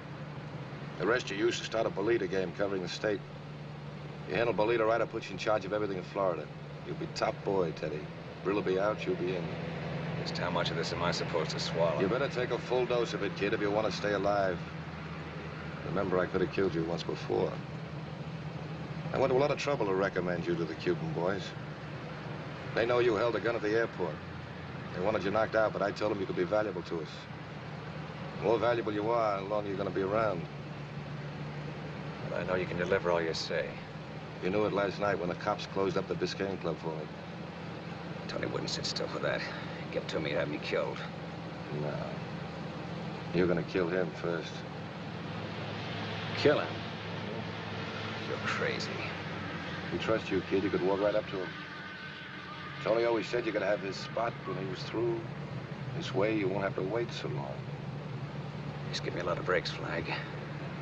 The rest you use to start a Bolita game covering the state. You handle Bolita right, I'll put you in charge of everything in Florida. You'll be top boy, Teddy. Brill will be out, you'll be in. Just how much of this am I supposed to swallow? You better take a full dose of it, kid, if you want to stay alive. Remember, I could have killed you once before. I went to a lot of trouble to recommend you to the Cuban boys. They know you held a gun at the airport. They wanted you knocked out, but I told them you could be valuable to us. The more valuable you are, the longer you're going to be around. But I know you can deliver all you say. You knew it last night when the cops closed up the Biscayne Club for me. Tony wouldn't sit still for that. Get to me, have me killed. No. You're going to kill him first. Kill him? You're crazy. He trusts you, kid. You could walk right up to him. Tony always said you're going to have his spot when he was through. This way, you won't have to wait so long. Just give me a lot of breaks, Flag.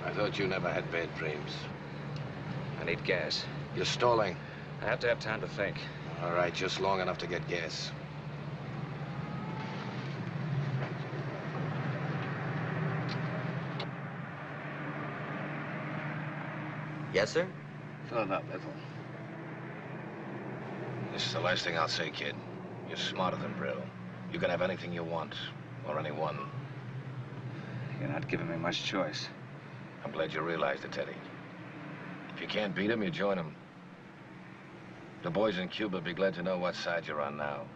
I thought you never had bad dreams. I need gas. You're stalling. I have to have time to think. All right, just long enough to get gas. Yes, sir? Fill it up, Ethel. This is the last thing I'll say, kid. You're smarter than Brill. You can have anything you want, or anyone. You're not giving me much choice. I'm glad you realized it, Teddy. If you can't beat him, you join him. The boys in Cuba will be glad to know what side you're on now.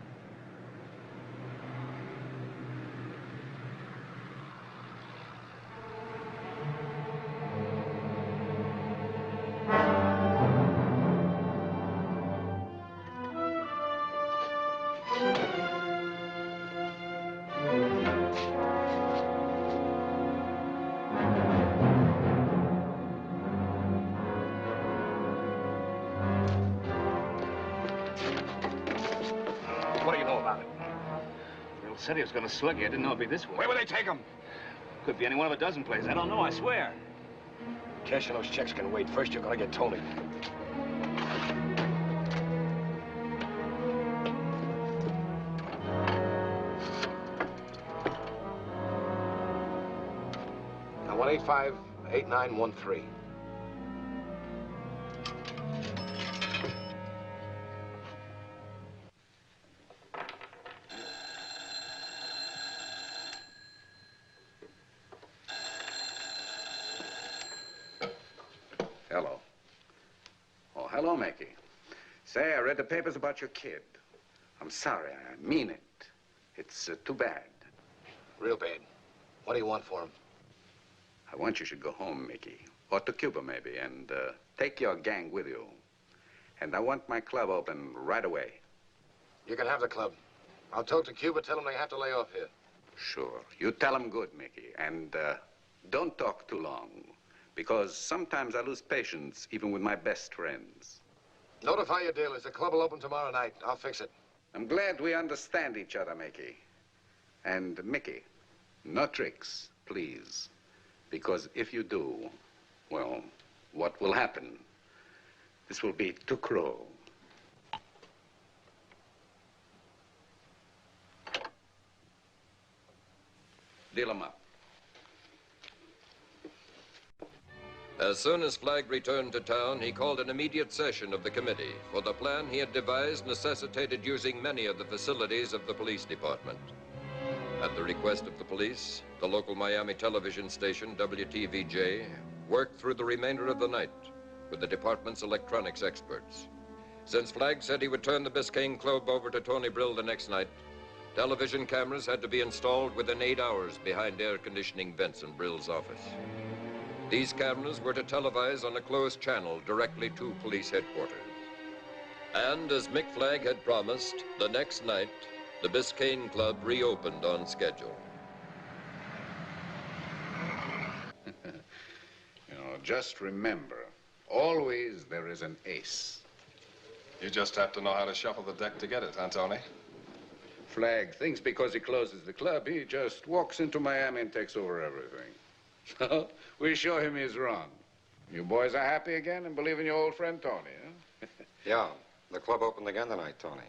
What do you know about it? Bill said he was going to slug you. I didn't know it'd be this way. Where will they take him? Could be any one of a dozen places. I don't know, I swear. Cashing those checks can wait. First, you're going to get Tony. Now, 185-8913. Hello. Oh, hello, Mickey. Say, I read the papers about your kid. I'm sorry, I mean it. It's too bad. Real bad. What do you want for him? I want you should go home, Mickey. Or to Cuba, maybe, and take your gang with you. And I want my club open right away. You can have the club. I'll talk to Cuba, tell them they have to lay off here. Sure. You tell them good, Mickey. And don't talk too long. Because sometimes I lose patience, even with my best friends. Notify your dealers. The club will open tomorrow night. I'll fix it. I'm glad we understand each other, Mickey. And, Mickey, no tricks, please. Because if you do, well, what will happen? This will be too cruel. Deal 'em up. As soon as Flagg returned to town, he called an immediate session of the committee, for the plan he had devised necessitated using many of the facilities of the police department. At the request of the police, the local Miami television station, WTVJ, worked through the remainder of the night with the department's electronics experts. Since Flagg said he would turn the Biscayne Club over to Tony Brill the next night, television cameras had to be installed within 8 hours behind air conditioning vents in Brill's office. These cameras were to televise on a closed channel directly to police headquarters. And as Mick Flagg had promised, the next night, the Biscayne Club reopened on schedule. Just remember, always there is an ace. You just have to know how to shuffle the deck to get it, huh, Tony? Flagg thinks because he closes the club, he just walks into Miami and takes over everything. So we show him he's wrong. You boys are happy again and believe in your old friend Tony, huh? Yeah, the club opened again tonight, Tony.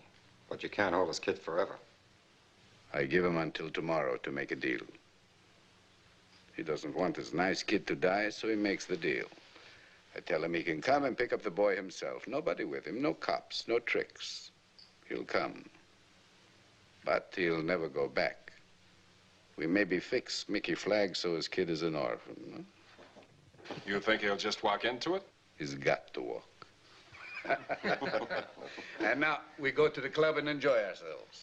But you can't hold this kid forever. I give him until tomorrow to make a deal. He doesn't want his nice kid to die, so he makes the deal. I tell him he can come and pick up the boy himself. Nobody with him, no cops, no tricks. He'll come. But he'll never go back. We maybe fix Mickey Flagg so his kid is an orphan, huh? You think he'll just walk into it? He's got to walk. And now we go to the club and enjoy ourselves.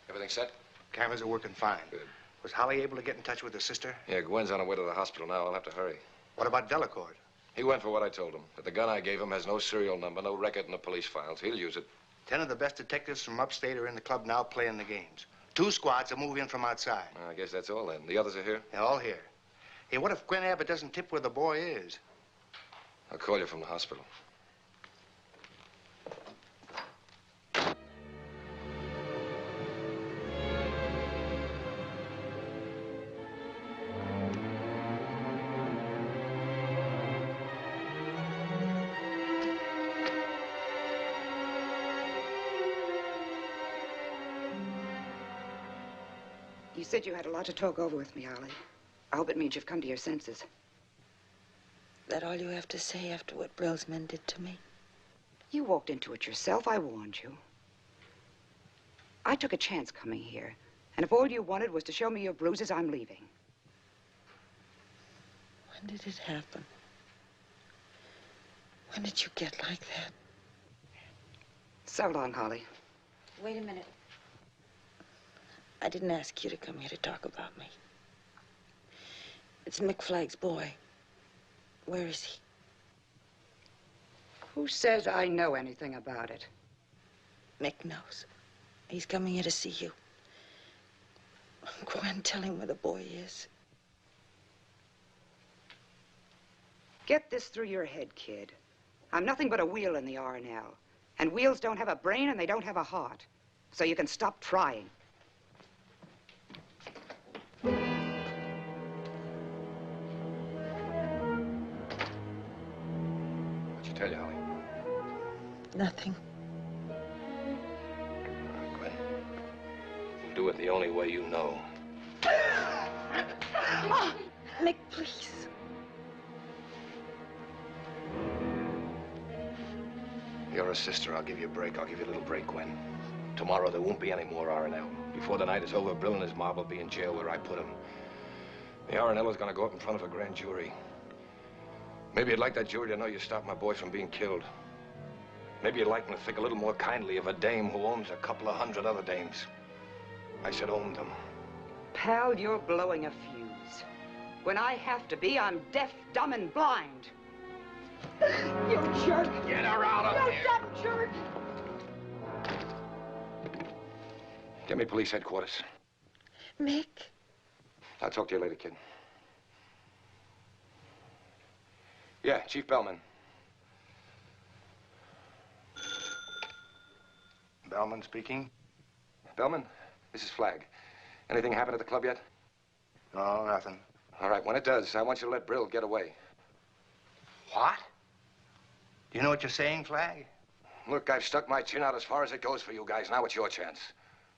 Everything set? Cameras are working fine. Good. Was Holly able to get in touch with her sister? Yeah, Gwen's on her way to the hospital now. I'll have to hurry. What about Delacourt? He went for what I told him. But the gun I gave him has no serial number, no record in the police files. He'll use it. 10 of the best detectives from upstate are in the club now playing the games. 2 squads will move in from outside. I guess that's all then. The others are here? They're all here. Hey, what if Gwen Abbott doesn't tip where the boy is? I'll call you from the hospital. You said you had a lot to talk over with me, Ollie. I hope it means you've come to your senses. That all you have to say after what Brill's men did to me? You walked into it yourself. I warned you. I took a chance coming here. And if all you wanted was to show me your bruises, I'm leaving. When did it happen? When did you get like that? So long, Holly. Wait a minute. I didn't ask you to come here to talk about me. It's Mick Flagg's boy. Where is he? Who says I know anything about it? Mick knows. He's coming here to see you. Go and tell him where the boy is. Get this through your head, kid. I'm nothing but a wheel in the R&L. And wheels don't have a brain and they don't have a heart. So you can stop trying. What'd she tell you, Holly? Nothing. Gwen, you'll do it the only way you know. Oh, Mick, please. You're a sister. I'll give you a break. I'll give you a little break, Gwen. Tomorrow there won't be any more R&L. Before the night is over, Brill and his mob will be in jail where I put him. The R&L is going to go up in front of a grand jury. Maybe you'd like that jury to know you stopped my boy from being killed. Maybe you'd like them to think a little more kindly of a dame who owns a couple of 100 other dames. I said owned them. Pal, you're blowing a fuse. When I have to be, I'm deaf, dumb, and blind. You jerk! Get her out of here! You dumb jerk! Get me police headquarters. Mick? I'll talk to you later, kid. Yeah, Chief Bellman. Bellman speaking. Bellman, this is Flagg. Anything happened at the club yet? No, nothing. All right, when it does, I want you to let Brill get away. What? Do you know what you're saying, Flagg? Look, I've stuck my chin out as far as it goes for you guys. Now it's your chance.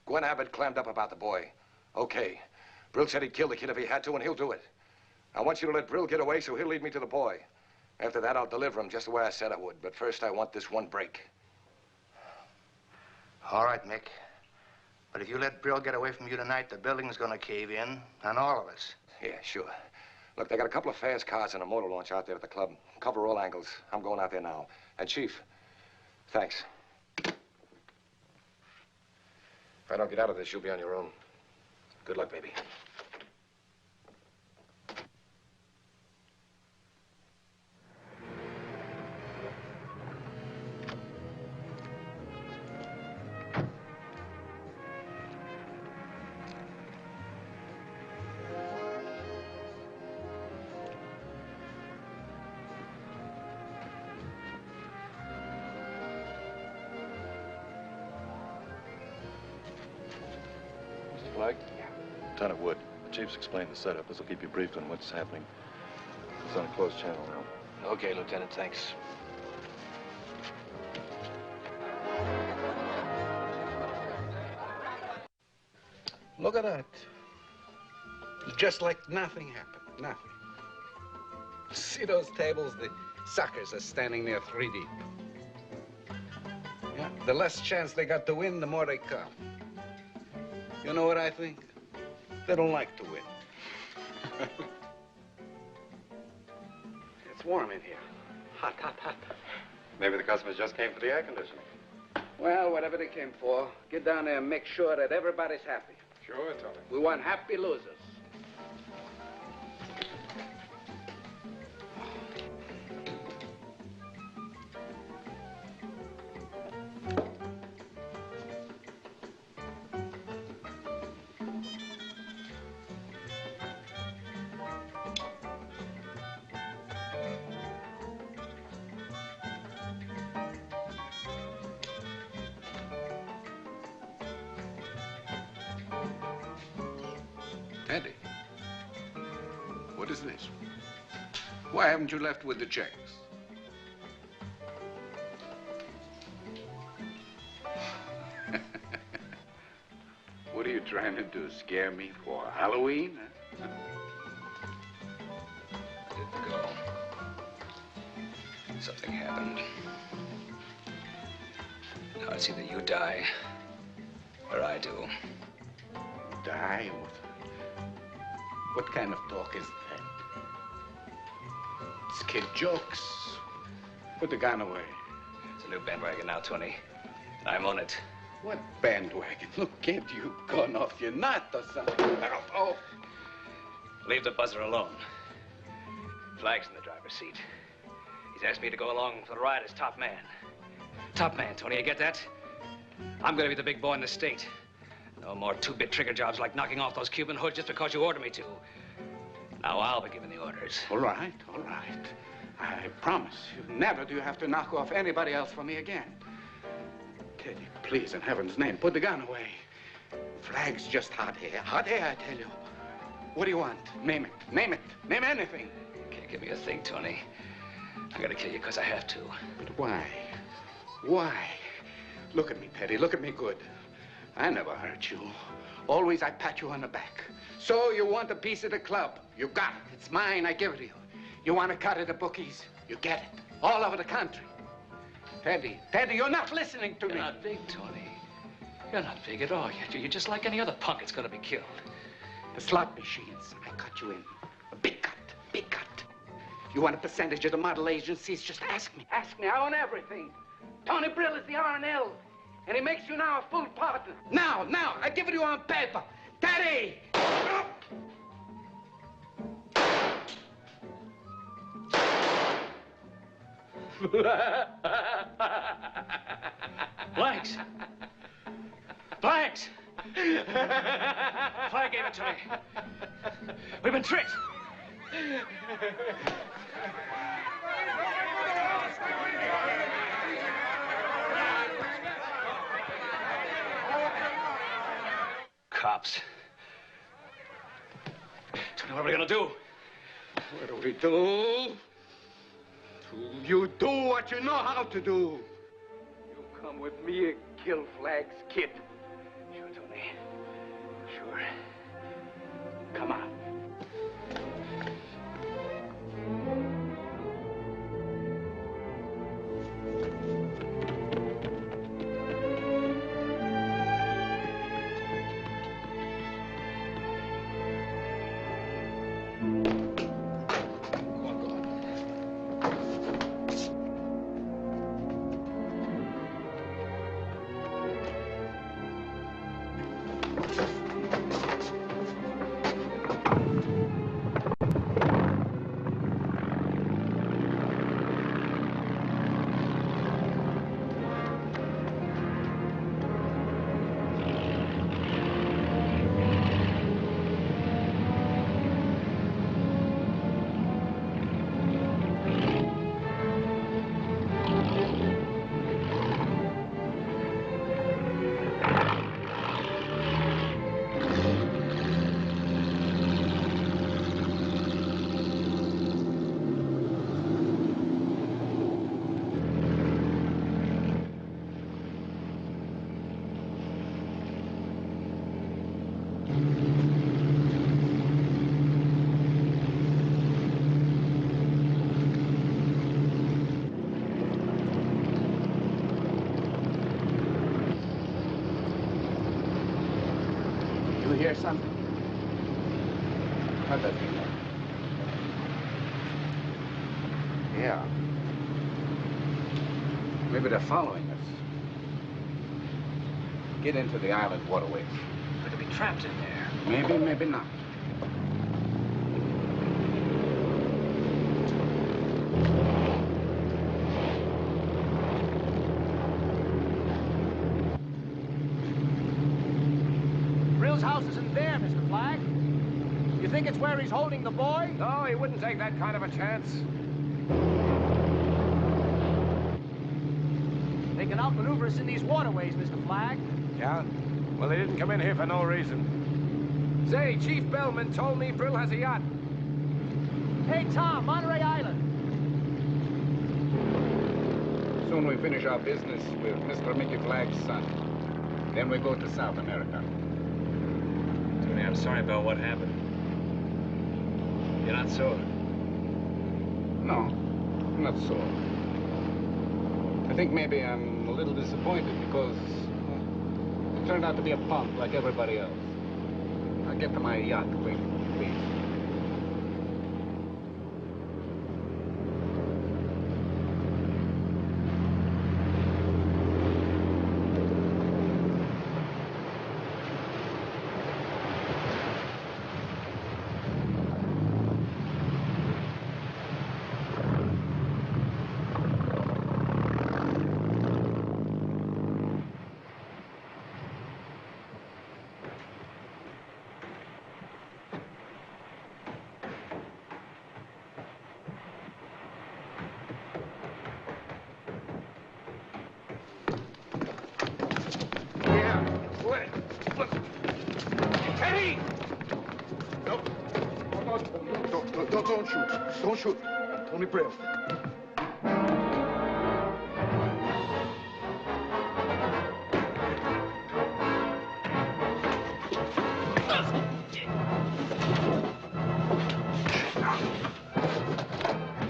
Gwen Abbott clammed up about the boy. Okay. Brill said he'd kill the kid if he had to, and he'll do it. I want you to let Brill get away so he'll lead me to the boy. After that, I'll deliver him just the way I said I would. But first, I want this one break. All right, Mick. But if you let Brill get away from you tonight, the building's gonna cave in, and all of us. Yeah, sure. Look, they got a couple of fast cars and a motor launch out there at the club. Cover all angles. I'm going out there now. And, Chief, thanks. If I don't get out of this, you'll be on your own. Good luck, baby. Ton of wood. Chief's explained the setup. This will keep you briefed on what's happening. It's on a closed channel now. Okay, Lieutenant, thanks. Look at that. It's just like nothing happened. Nothing. See those tables? The suckers are standing there 3 deep. Yeah, the less chance they got to win, the more they come. You know what I think? They don't like to win. It's warm in here. Hot, hot, hot. Maybe the customers just came for the air conditioning. Well, whatever they came for, get down there and make sure that everybody's happy. Sure, Tony. We want happy losers. Teddy, what is this? Why haven't you left with the checks? What are you trying to do, scare me for Halloween? Huh? I didn't go. Something happened. Now it's either you die, or I do. Die? What kind of talk is that? It's kid jokes. Put the gun away. It's a new bandwagon now, Tony. I'm on it. What bandwagon? Look, kid, you've gone off your nut or something. Oh. Leave the buzzer alone. Flag's in the driver's seat. He's asked me to go along for the ride as top man. Top man, Tony, you get that? I'm gonna be the big boy in the state. No more two-bit trigger jobs like knocking off those Cuban hoods just because you order me to. Now I'll be giving the orders. All right, all right. I promise you, never do you have to knock off anybody else for me again. Teddy, please, in heaven's name, put the gun away. Flag's just hot air. Hot air, I tell you. What do you want? Name it. Name it. Name anything. You can't give me a thing, Tony. I'm gonna kill you because I have to. But why? Why? Look at me, Teddy. Look at me good. I never hurt you. Always I pat you on the back. So you want a piece of the club. You got it. It's mine. I give it to you. You want a cut of the bookies? You get it. All over the country. Teddy, you're not listening to me. You're not big, Tony. You're not big at all. You're just like any other punk that's gonna be killed. The slot machines, I cut you in. A big cut, big cut. You want a percentage of the model agencies? Just ask me. Ask me. I own everything. Tony Brill is the R&L. And he makes you now a full partner. Now, I give it to you on paper. Teddy! Blanks! Blanks! Flag gave it to me. We've been tricked. Cops. Tony, what are we gonna do? What do we do? You do what you know how to do. You come with me and kill Flag's kid. Sure, Tony. Sure. Come on. You hear something? What that mean? Yeah. Maybe they're following us. Get into the island waterways. We could be trapped in there. Maybe, maybe not. Brill's house isn't there, Mr. Flagg. You think it's where he's holding the boy? No, he wouldn't take that kind of a chance. They can outmaneuver us in these waterways, Mr. Flagg. Yeah? Well, they didn't come in here for no reason. Say, Chief Bellman told me Brill has a yacht. Hey, Tom, Monterey Island. Soon we finish our business with Mr. Mickey Flagg's son. Then we go to South America. Tony, I'm sorry about what happened. You're not sore? No, not sore. I think maybe I'm a little disappointed because it turned out to be a punk like everybody else. I'll get to my yacht quick, please. Don't shoot. Don't shoot. I'm Tony Brill.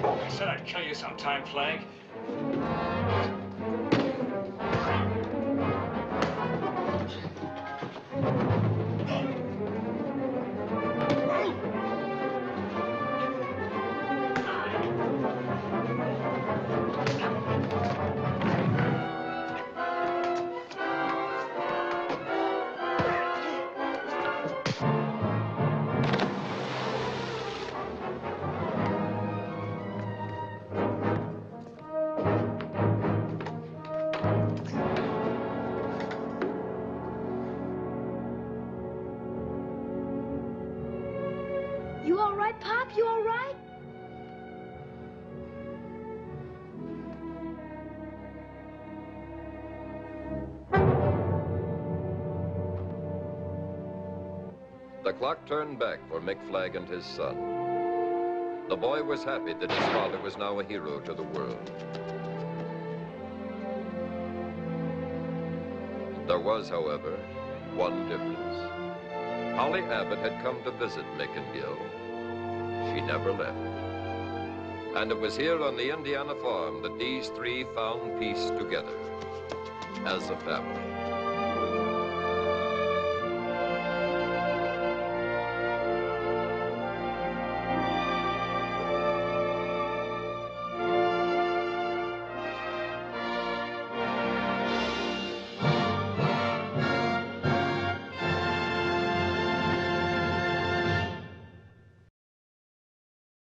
I said I'd kill you sometime, Flagg. You all right, Pop? You all right? The clock turned back for Mick Flagg and his son. The boy was happy that his father was now a hero to the world. There was, however, one difference. Holly Abbott had come to visit Mick and Gil. She never left. And it was here on the Indiana farm that these three found peace together as a family.